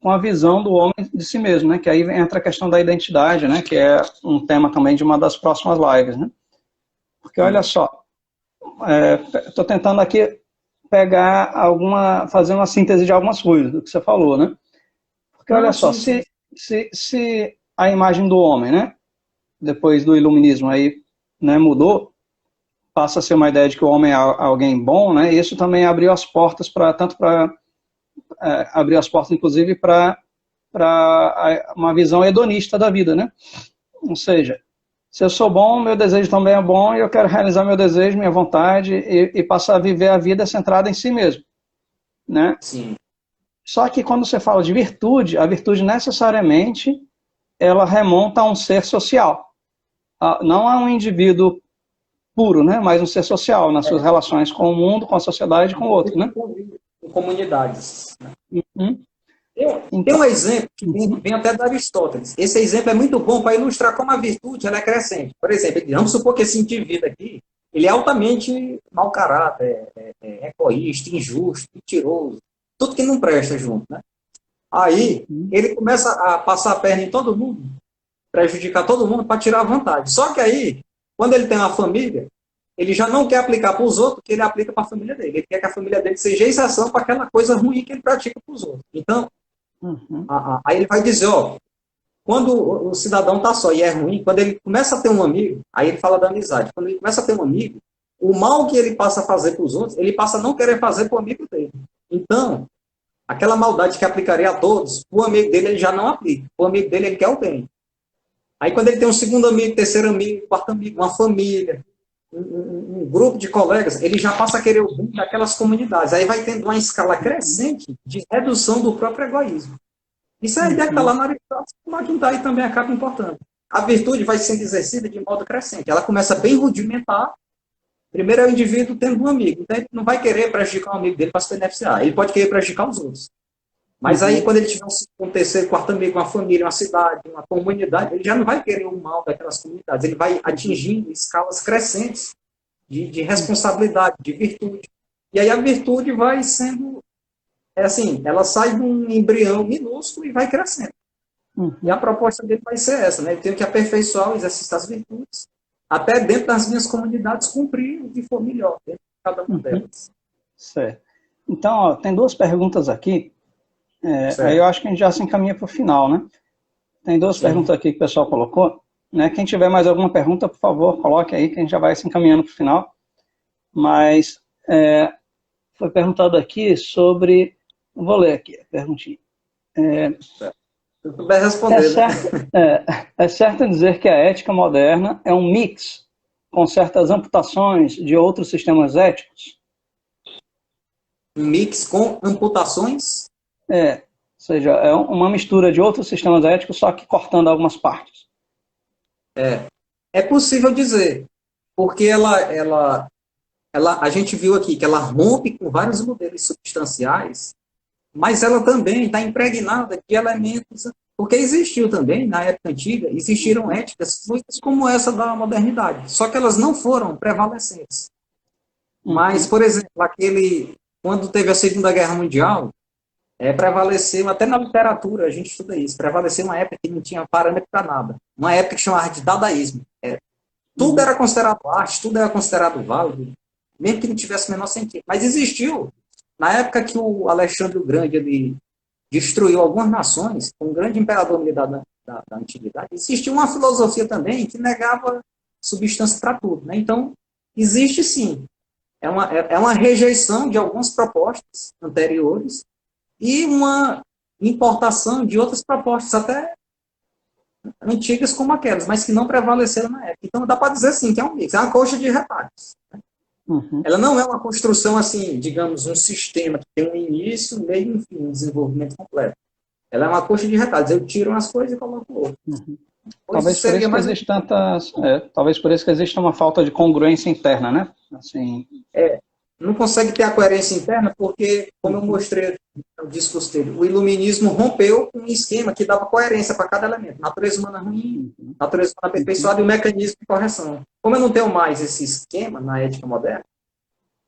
a visão do homem de si mesmo, né? Que aí entra a questão da identidade, né? Que é um tema também de uma das próximas lives, né? Porque olha só, estou tentando aqui fazer uma síntese de algumas coisas do que você falou, né? Porque olha só, se a imagem do homem, né? Depois do iluminismo aí, né, mudou, passa a ser uma ideia de que o homem é alguém bom, né? E isso também abriu as portas abriu as portas, inclusive, para uma visão hedonista da vida, né? Ou seja, se eu sou bom, meu desejo também é bom e eu quero realizar meu desejo, minha vontade e passar a viver a vida centrada em si mesmo, né?
Sim.
Só que quando você fala de virtude, a virtude necessariamente ela remonta a um ser social, não a um indivíduo puro, né? Mas um ser social nas suas relações com o mundo, com a sociedade e com o outro, né?
Em comunidades.
Uhum.
Tem um exemplo que vem até da Aristóteles. Esse exemplo é muito bom para ilustrar como a virtude ela é crescente. Por exemplo, vamos supor que esse indivíduo aqui ele é altamente mau caráter, egoísta, injusto, mentiroso, tudo que não presta junto, né? Aí ele começa a passar a perna em todo mundo, prejudicar todo mundo para tirar vantagem. Só que aí, quando ele tem uma família, ele já não quer aplicar para os outros, que ele aplica para a família dele. Ele quer que a família dele seja exceção para aquela coisa ruim que ele pratica para os outros. Então, aí ele vai dizer, ó, quando o cidadão está só e é ruim, quando ele começa a ter um amigo, aí ele fala da amizade. Quando ele começa a ter um amigo, o mal que ele passa a fazer para os outros, ele passa a não querer fazer para o amigo dele. Então, aquela maldade que aplicaria a todos, o amigo dele ele já não aplica. O amigo dele ele quer o bem. Aí quando ele tem um segundo amigo, terceiro amigo, quarto amigo, uma família, um grupo de colegas, ele já passa a querer o bem daquelas comunidades. Aí vai tendo uma escala crescente de redução do próprio egoísmo. Isso é a ideia que está lá na Aristóteles, mas que aí também acaba importando. A virtude vai sendo exercida de modo crescente. Ela começa bem rudimentar. Primeiro é o indivíduo tendo um amigo. Então ele não vai querer prejudicar um amigo dele para se beneficiar. Ele pode querer prejudicar os outros. Mas aí, quando ele tiver um terceiro, quarto amigo, uma família, uma cidade, uma comunidade, ele já não vai querer o mal daquelas comunidades. Ele vai atingindo escalas crescentes de responsabilidade, de virtude. E aí a virtude vai sendo, assim, ela sai de um embrião minúsculo e vai crescendo. E a proposta dele vai ser essa, né? Eu tenho que aperfeiçoar o exercício das virtudes, até dentro das minhas comunidades cumprir o que for melhor, dentro de cada uma delas.
Certo. Então, ó, tem duas perguntas aqui. Aí eu acho que a gente já se encaminha para o final, né? Tem duas perguntas aqui que o pessoal colocou. Né? Quem tiver mais alguma pergunta, por favor, coloque aí, que a gente já vai se encaminhando para o final. Mas foi perguntado aqui sobre... Vou ler aqui a perguntinha.
Vai responder,
é certo dizer que a ética moderna é um mix com certas amputações de outros sistemas éticos?
Um mix com amputações?
Ou seja, é uma mistura de outros sistemas éticos, só que cortando algumas partes.
É possível dizer, porque a gente viu aqui que ela rompe com vários modelos substanciais, mas ela também está impregnada de elementos, porque existiu também, na época antiga, existiram éticas fluidas como essa da modernidade, só que elas não foram prevalecentes. Mas, por exemplo, quando teve a Segunda Guerra Mundial, prevaleceu, até na literatura a gente estuda isso, prevaleceu uma época que não tinha parâmetro para nada, uma época que chamava de dadaísmo. Tudo era considerado arte, tudo era considerado válido, mesmo que não tivesse o menor sentido. Mas existiu, na época que o Alexandre o Grande ele destruiu algumas nações, um grande imperador militar da antiguidade, existia uma filosofia também que negava substância para tudo. Né? Então, existe sim. É uma rejeição de algumas propostas anteriores e uma importação de outras propostas, até antigas como aquelas, mas que não prevaleceram na época. Então, dá para dizer sim que é um mix, é uma coxa de retalhos. Né? Ela não é uma construção assim, digamos, um sistema que tem um início, meio e fim, um desenvolvimento completo. Ela é uma coxa de retalhos. Eu tiro umas coisas e coloco outras.
Talvez por isso que existe talvez por isso que exista uma falta de congruência interna, né? Assim...
Não consegue ter a coerência interna porque, como eu mostrei no discurso dele, o iluminismo rompeu um esquema que dava coerência para cada elemento. Natureza humana ruim, natureza humana aperfeiçoada e o mecanismo de correção. Como eu não tenho mais esse esquema na ética moderna,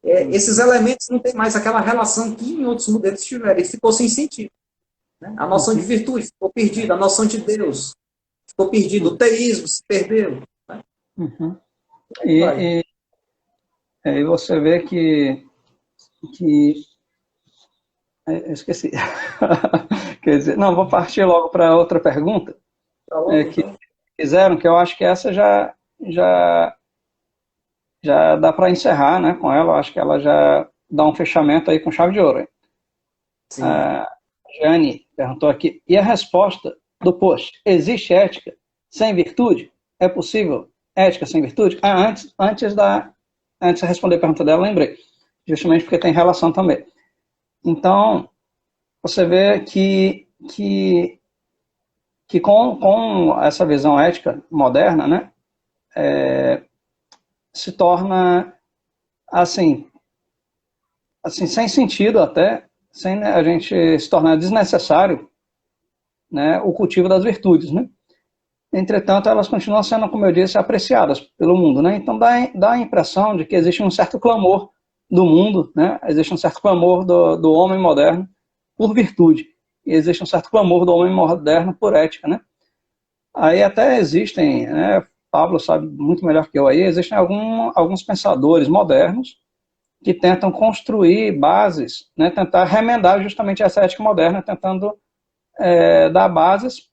esses elementos não têm mais aquela relação que em outros modelos tiveram. Ele ficou sem sentido. Né? A noção de virtude ficou perdida, a noção de Deus ficou perdida, o teísmo se perdeu. Né?
E você vê que eu esqueci. Quer dizer, não, vou partir logo para outra pergunta que fizeram, que eu acho que essa já dá para encerrar, né, com ela. Eu acho que ela já dá um fechamento aí com chave de ouro. A Jane perguntou aqui, e a resposta do post, existe ética sem virtude? É possível ética sem virtude? Antes de responder a pergunta dela, lembrei. Justamente porque tem relação também. Então, você vê que com essa visão ética moderna, né, se torna, assim, sem sentido até, sem a gente se tornar desnecessário, né, o cultivo das virtudes, né? Entretanto, elas continuam sendo, como eu disse, apreciadas pelo mundo, né? Então dá a impressão de que existe um certo clamor do mundo, né? Existe um certo clamor do homem moderno por virtude, e existe um certo clamor do homem moderno por ética, né? Aí até existem, né, Pablo sabe muito melhor que eu aí, existem alguns pensadores modernos que tentam construir bases, né, tentar remendar justamente essa ética moderna, tentando dar bases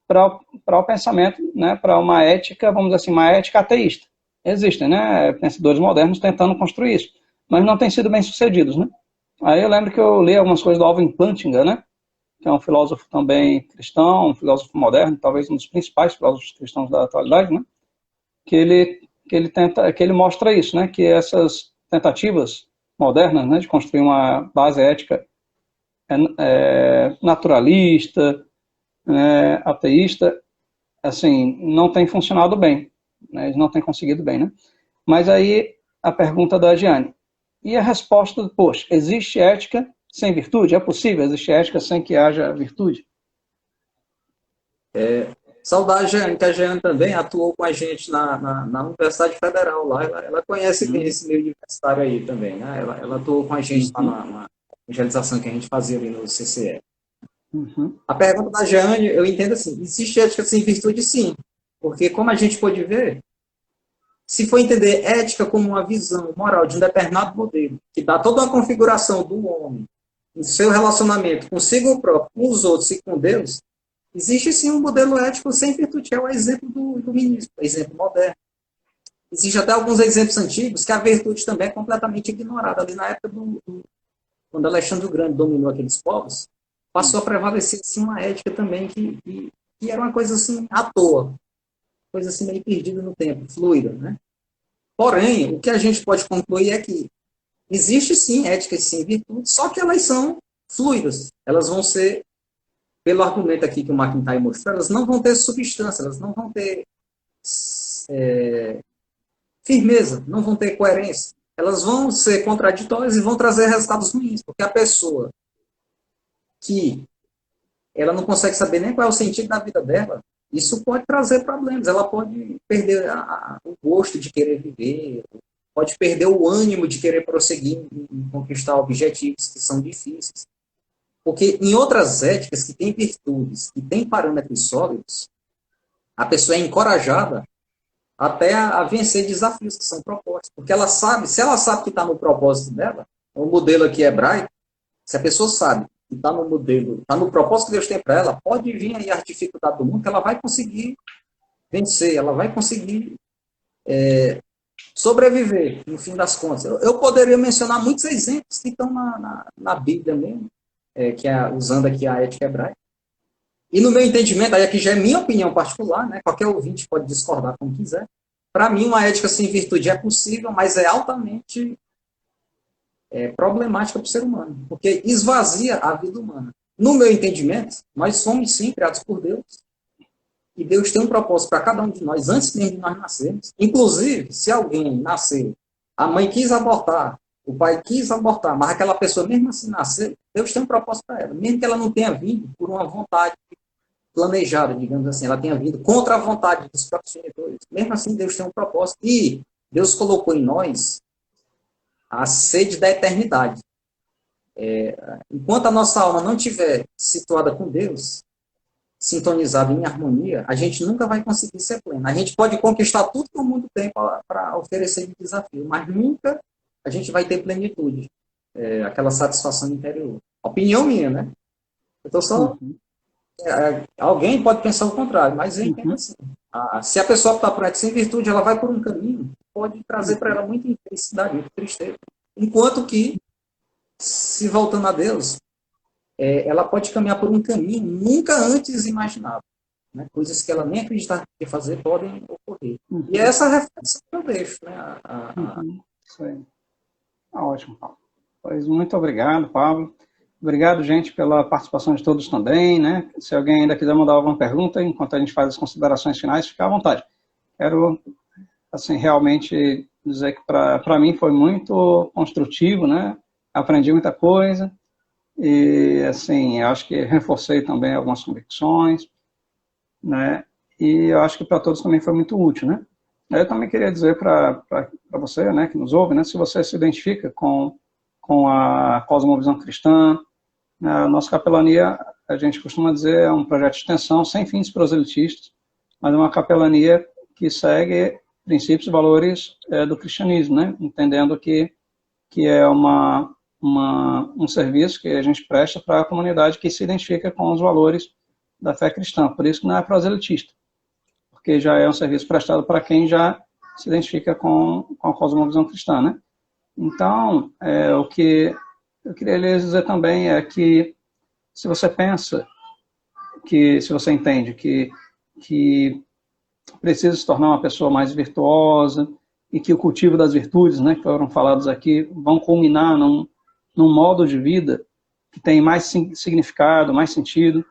para o pensamento, né, para uma ética, vamos dizer assim, uma ética ateísta. Existem, né, pensadores modernos tentando construir isso, mas não têm sido bem sucedidos, né? Aí eu lembro que eu li algumas coisas do Alvin Plantinga, né, que é um filósofo também cristão, um filósofo moderno, talvez um dos principais filósofos cristãos da atualidade, né, que ele mostra isso, né, que essas tentativas modernas, né, de construir uma base ética naturalista, ateísta, assim, não tem funcionado bem, né, eles não têm conseguido bem, né? Mas aí a pergunta da Giane, e a resposta, poxa, existe ética sem virtude? É possível existir ética sem que haja virtude?
Saudar a Jeane, que a Jeane também atuou com a gente na Universidade Federal lá. Ela conhece bem esse meio universitário aí também, né? Ela atuou com a gente lá na evangelização que a gente fazia ali no CCE. A pergunta da Jeane, eu entendo assim, existe ética sem virtude? Sim. Porque, como a gente pode ver, se for entender ética como uma visão moral de um determinado modelo, que dá toda uma configuração do homem, no seu relacionamento consigo próprio, com os outros e com Deus, existe sim um modelo ético sem virtude, é o exemplo do iluminismo, o exemplo moderno. Existem até alguns exemplos antigos que a virtude também é completamente ignorada. Ali na época quando Alexandre o Grande dominou aqueles povos, passou a prevalecer assim, uma ética também que era uma coisa assim à toa, coisa assim meio perdida no tempo, fluida, né? Porém, o que a gente pode concluir é que existe sim éticas sem virtude, só que elas são fluidas. Elas vão ser, pelo argumento aqui que o McIntyre mostrou, elas não vão ter substância, elas não vão ter firmeza, não vão ter coerência. Elas vão ser contraditórias e vão trazer resultados ruins, porque a pessoa que ela não consegue saber nem qual é o sentido da vida dela, isso pode trazer problemas. Ela pode perder o gosto de querer viver, pode perder o ânimo de querer prosseguir em conquistar objetivos que são difíceis. Porque em outras éticas que têm virtudes, que têm parâmetros sólidos, a pessoa é encorajada até a vencer desafios que são propostos. Porque ela sabe, se ela sabe que está no propósito dela, o modelo aqui hebraico, se a pessoa sabe que está no modelo, está no propósito que Deus tem para ela, pode vir aí as dificuldades do mundo, que ela vai conseguir vencer, ela vai conseguir sobreviver, no fim das contas. Eu poderia mencionar muitos exemplos que estão na Bíblia mesmo, usando aqui a ética hebraica. E no meu entendimento, aí aqui já é minha opinião particular, né? Qualquer ouvinte pode discordar como quiser. Para mim, uma ética sem virtude é possível, mas é altamente problemática para o ser humano, porque esvazia a vida humana. No meu entendimento, nós somos sim criados por Deus, e Deus tem um propósito para cada um de nós, antes mesmo de nós nascermos. Inclusive, se alguém nasceu, a mãe quis abortar, o pai quis abortar, mas aquela pessoa mesmo assim nasceu, Deus tem um propósito para ela, mesmo que ela não tenha vindo por uma vontade planejada, digamos assim, ela tenha vindo contra a vontade dos próprios genitores. Mesmo assim, Deus tem um propósito. E Deus colocou em nós a sede da eternidade. Enquanto a nossa alma não estiver situada com Deus, sintonizada em harmonia, a gente nunca vai conseguir ser pleno. A gente pode conquistar tudo que o mundo tem para oferecer de desafio, mas nunca a gente vai ter plenitude, aquela satisfação interior. Opinião minha, né? Eu estou só... alguém pode pensar o contrário, mas eu entendo assim. Se a pessoa está por sem virtude, ela vai por um caminho, pode trazer para ela muita infelicidade, muita tristeza. Enquanto que, se voltando a Deus, ela pode caminhar por um caminho nunca antes imaginado. Né? Coisas que ela nem acreditava que ia fazer podem ocorrer. E é essa reflexão que eu deixo. Né?
Isso aí. Ótimo, Paulo. Pois muito obrigado, Pablo. Obrigado, gente, pela participação de todos também, né? Se alguém ainda quiser mandar alguma pergunta, enquanto a gente faz as considerações finais, fique à vontade. Quero, assim, realmente dizer que para mim foi muito construtivo, né? Aprendi muita coisa e, assim, acho que reforcei também algumas convicções, né? E eu acho que para todos também foi muito útil, né? Eu também queria dizer para você, né, que nos ouve, né, se você se identifica com a cosmovisão cristã, a nossa capelania, a gente costuma dizer, é um projeto de extensão sem fins proselitistas, mas é uma capelania que segue princípios e valores do cristianismo, né? Entendendo que é um serviço que a gente presta para a comunidade que se identifica com os valores da fé cristã. Por isso que não é proselitista, porque já é um serviço prestado para quem já se identifica com a cosmovisão cristã, né? Então, o que eu queria lhes dizer também é que se você pensa se você entende que precisa se tornar uma pessoa mais virtuosa e que o cultivo das virtudes, né, que foram falados aqui, vão culminar num modo de vida que tem mais significado, mais sentido,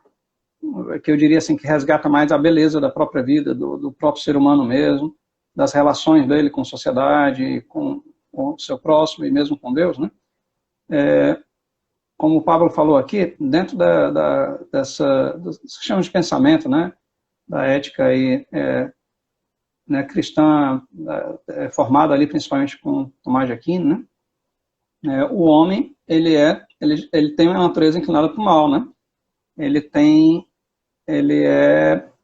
que eu diria assim, que resgata mais a beleza da própria vida, do próprio ser humano mesmo, das relações dele com a sociedade, com o seu próximo e mesmo com Deus, né? Como o Pablo falou aqui, dentro do sistema de pensamento, né, da ética aí, né, cristã, formada ali principalmente com Tomás de Aquino, né, o homem, ele tem uma natureza inclinada para o mal, né?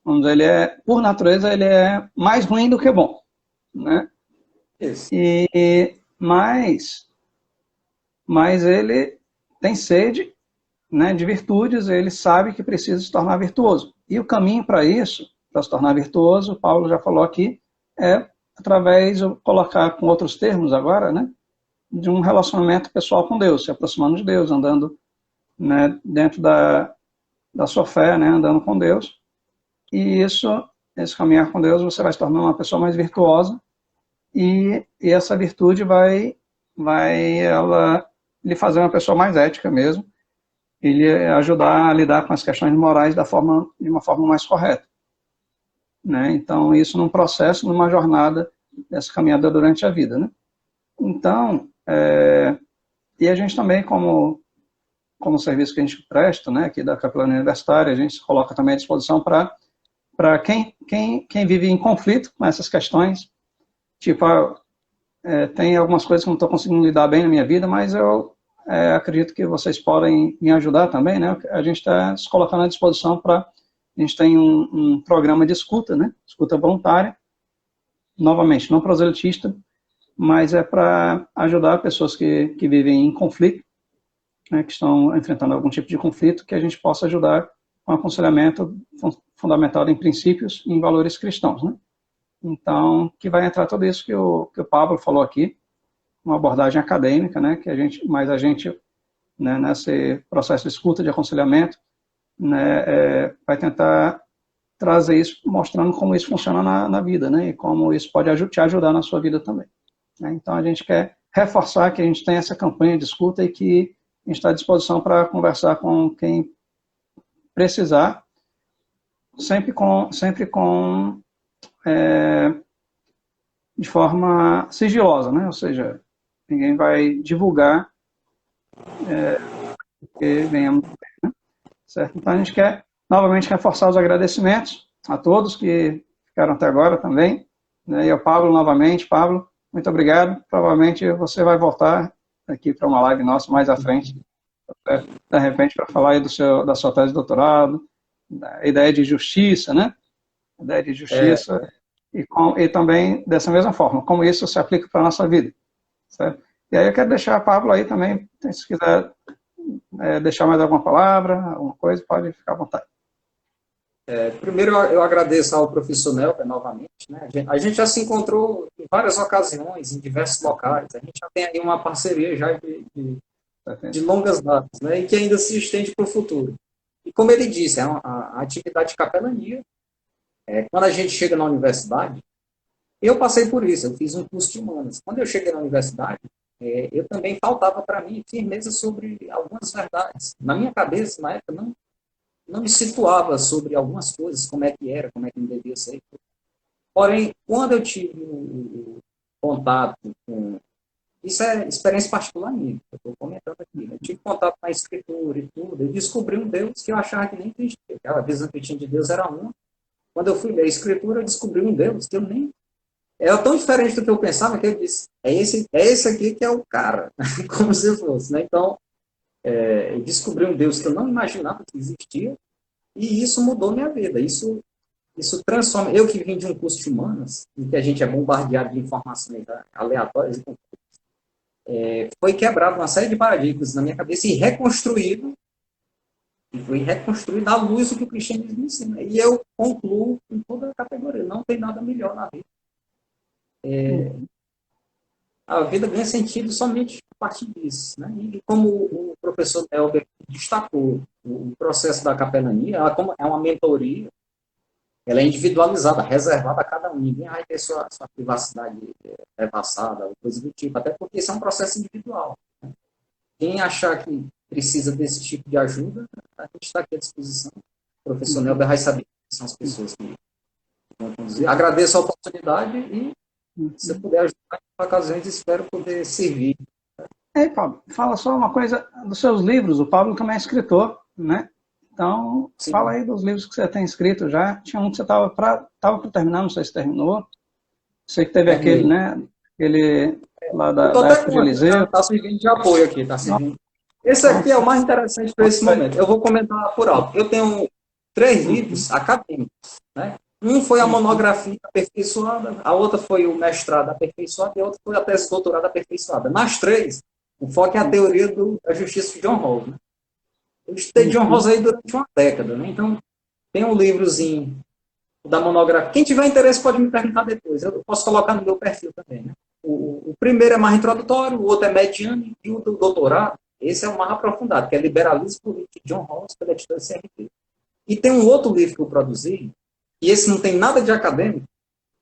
Vamos dizer, por natureza, ele é mais ruim do que bom, né?
Isso.
Mas ele tem sede, né, de virtudes, ele sabe que precisa se tornar virtuoso. E o caminho para isso, para se tornar virtuoso, Paulo já falou aqui, é através, eu colocar com outros termos agora, né, de um relacionamento pessoal com Deus, se aproximando de Deus, andando, né, dentro da sua fé, né, andando com Deus. E esse caminhar com Deus, você vai se tornar uma pessoa mais virtuosa, e essa virtude vai ela lhe fazer uma pessoa mais ética mesmo, ele ajudar a lidar com as questões morais de uma forma mais correta, né? Então, isso num processo, numa jornada, essa caminhada durante a vida, né? Então, e a gente também, como serviço que a gente presta, né, aqui da Capelania Universitária, a gente se coloca também à disposição para quem vive em conflito com essas questões, tipo, tem algumas coisas que eu não estou conseguindo lidar bem na minha vida, mas eu acredito que vocês podem me ajudar também, né? A gente está se colocando à disposição a gente tem um programa de escuta, né? Escuta voluntária, novamente, não proselitista, mas é para ajudar pessoas que vivem em conflito, né, que estão enfrentando algum tipo de conflito, que a gente possa ajudar com aconselhamento fundamentado em princípios e em valores cristãos, né? Então, que vai entrar tudo isso que o Pablo falou aqui, uma abordagem acadêmica, né, mas a gente, né, nesse processo de escuta, de aconselhamento, né, vai tentar trazer isso, mostrando como isso funciona na vida, né, e como isso pode te ajudar na sua vida também, né? Então, a gente quer reforçar que a gente tem essa campanha de escuta e que a gente está à disposição para conversar com quem precisar, sempre de forma sigilosa, né? Ou seja, ninguém vai divulgar que venhamos, né? Certo? Então a gente quer novamente reforçar os agradecimentos a todos que ficaram até agora também, né? E ao Pablo novamente. Pablo, muito obrigado. Provavelmente você vai voltar aqui para uma live nossa mais à frente, de repente, para falar aí da sua tese de doutorado, da ideia de justiça, né? A ideia de justiça e também dessa mesma forma, como isso se aplica para a nossa vida, certo? E aí eu quero deixar a Pablo aí também, se quiser deixar mais alguma palavra, alguma coisa, pode ficar à vontade.
Primeiro, eu agradeço ao professor Nelber novamente, né? A gente já se encontrou em várias ocasiões, em diversos locais, a gente já tem aí uma parceria já de longas datas, né? E que ainda se estende para o futuro. E como ele disse, a atividade de capelania, quando a gente chega na universidade, eu passei por isso, eu fiz um curso de humanas. Quando eu cheguei na universidade, eu também faltava para mim firmeza sobre algumas verdades. Na minha cabeça, na época, não me situava sobre algumas coisas, como é que era, como é que não devia ser. Porém, quando eu tive o contato com... Isso é experiência particular minha, eu estou comentando aqui. Eu tive contato com a escritura e tudo, eu descobri um Deus que eu achava que nem existia. Aquela visão que eu tinha de Deus era uma. Quando eu fui ler a escritura, eu descobri um Deus que eu nem... Era tão diferente do que eu pensava que eu disse, é esse aqui que é o cara, como se fosse, né? Então, eu descobri um Deus que eu não imaginava que existia, e isso mudou minha vida. Isso isso transforma. Eu que vim de um curso de humanas, em que a gente é bombardeado de informações aleatórias, foi quebrado uma série de paradigmas na minha cabeça e foi reconstruído à luz do que o cristianismo ensina. E eu concluo com toda a categoria, não tem nada melhor na vida. A vida ganha sentido somente a partir disso. Né? E como o professor Elber destacou, o processo da capelania é uma mentoria, ela é individualizada, reservada a cada um. Ninguém vai ter sua privacidade repassada, ou coisa do tipo, até porque isso é um processo individual. Né? Quem achar que precisa desse tipo de ajuda, a gente está aqui à disposição. O professor Nelber vai saber quem são as pessoas que vão conduzir. Agradeço a oportunidade e, se eu puder ajudar em ocasiões, espero poder servir.
Ei, Pablo, fala só uma coisa dos seus livros. O Pablo também é escritor, né? Então, sim, fala aí dos livros que você tem escrito já. Tinha um que você estava para terminar, não sei se terminou. Sei que teve aquele, né? Aquele lá da época de Eliseu.
Está servindo de apoio aqui, está servindo. Esse aqui é o mais interessante para esse momento. Eu vou comentar por alto. Eu tenho 3 livros acadêmicos, né? Um foi a monografia aperfeiçoada, a outra foi o mestrado aperfeiçoado e a outra foi a tese de doutorado aperfeiçoada. Nas 3, o foco é a teoria da justiça de John Rawls, né? Eu estudei John Rawls aí durante uma década, né? Então, tem um livrozinho da monografia. Quem tiver interesse pode me perguntar depois. Eu posso colocar no meu perfil também, né? O primeiro é mais introdutório, o outro é mediano e o do doutorado, esse é o mais aprofundado, que é Liberalismo Político de John Rawls, pela editora CRT. E tem um outro livro que eu produzi, e esse não tem nada de acadêmico,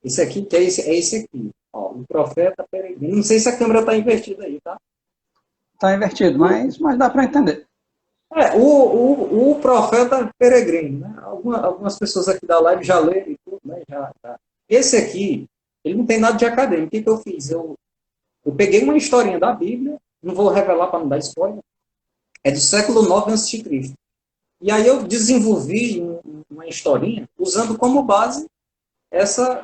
esse aqui, que é esse aqui, ó, O Profeta Peregrino. Não sei se a câmera está invertida aí, tá?
Está invertido, mas dá para entender.
O Profeta Peregrino, né? Algumas pessoas aqui da live já leram e tudo, né? Já. Esse aqui, ele não tem nada de acadêmico. O que eu fiz? Eu peguei uma historinha da Bíblia, não vou revelar para não dar spoiler, é do século IX a.C. E aí eu desenvolvi uma historinha usando como base essa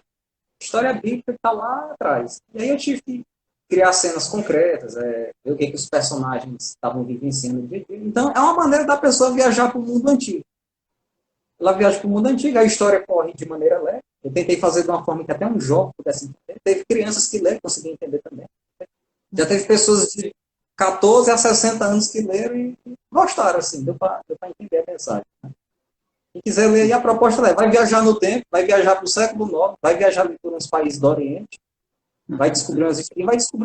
história bíblica que está lá atrás. E aí eu tive que criar cenas concretas, ver o que os personagens estavam vivenciando no dia a dia. Então, é uma maneira da pessoa viajar para o mundo antigo. Ela viaja para o mundo antigo, a história corre de maneira leve. Eu tentei fazer de uma forma que até um jovem pudesse entender. Teve crianças que leram, conseguiam entender também. Já teve pessoas de 14 a 60 anos que leram e gostaram, assim, deu para entender a mensagem. Né? Quem quiser ler aí, a proposta é, vai viajar no tempo, vai viajar para o século IX, vai viajar por uns países do Oriente, vai descobrir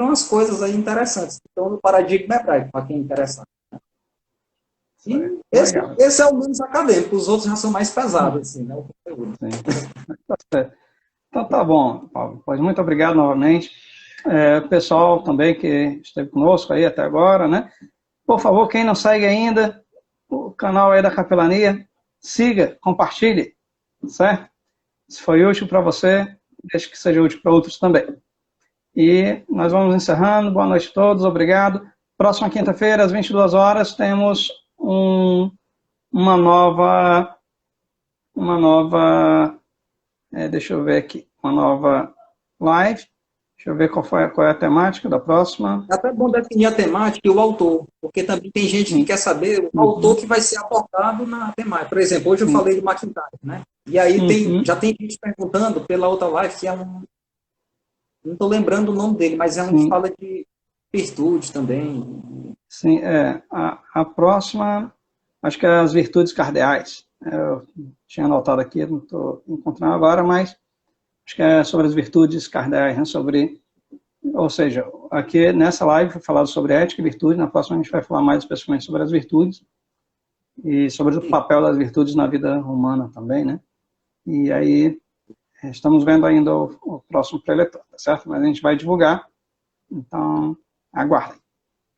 umas coisas aí interessantes. Então, no paradigma hebraico, para quem é interessado. Né? E esse é o menos acadêmico, os outros já são mais pesados, assim, né? O conteúdo.
Então tá bom, Paulo. Pois muito obrigado novamente. Pessoal também que esteve conosco aí até agora, né? Por favor, quem não segue ainda o canal aí da Capelania, siga, compartilhe, certo? Se foi útil para você, deixe que seja útil para outros também. E nós vamos encerrando. Boa noite a todos, obrigado. Próxima quinta-feira, às 22 horas, temos uma nova deixa eu ver aqui, uma nova live. Deixa eu ver qual é a temática da próxima.
É até bom definir a temática e o autor, porque também tem gente que quer saber o autor que vai ser abordado na temática. Por exemplo, hoje eu falei do McIntyre, né? E aí já tem gente perguntando pela outra live, que é não estou lembrando o nome dele, mas é um que fala de virtude também.
Sim, a próxima, acho que é as virtudes cardeais. Eu tinha anotado aqui, não estou encontrando agora, mas acho que é sobre as virtudes cardeais, né? Ou seja, aqui nessa live foi falado sobre ética e virtude, na próxima a gente vai falar mais especificamente sobre as virtudes e sobre o papel das virtudes na vida humana também, né? E aí estamos vendo ainda o próximo preletor, tá certo? Mas a gente vai divulgar, então aguardem.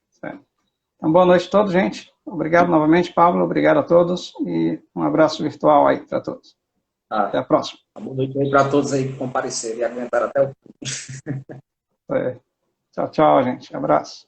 Certo? Então, boa noite a todos, gente. Obrigado novamente, Pablo. Obrigado a todos e um abraço virtual aí para todos. Até a próxima.
Boa noite aí para todos aí que compareceram e aguentaram até o fim.
Tchau, tchau, gente. Abraço.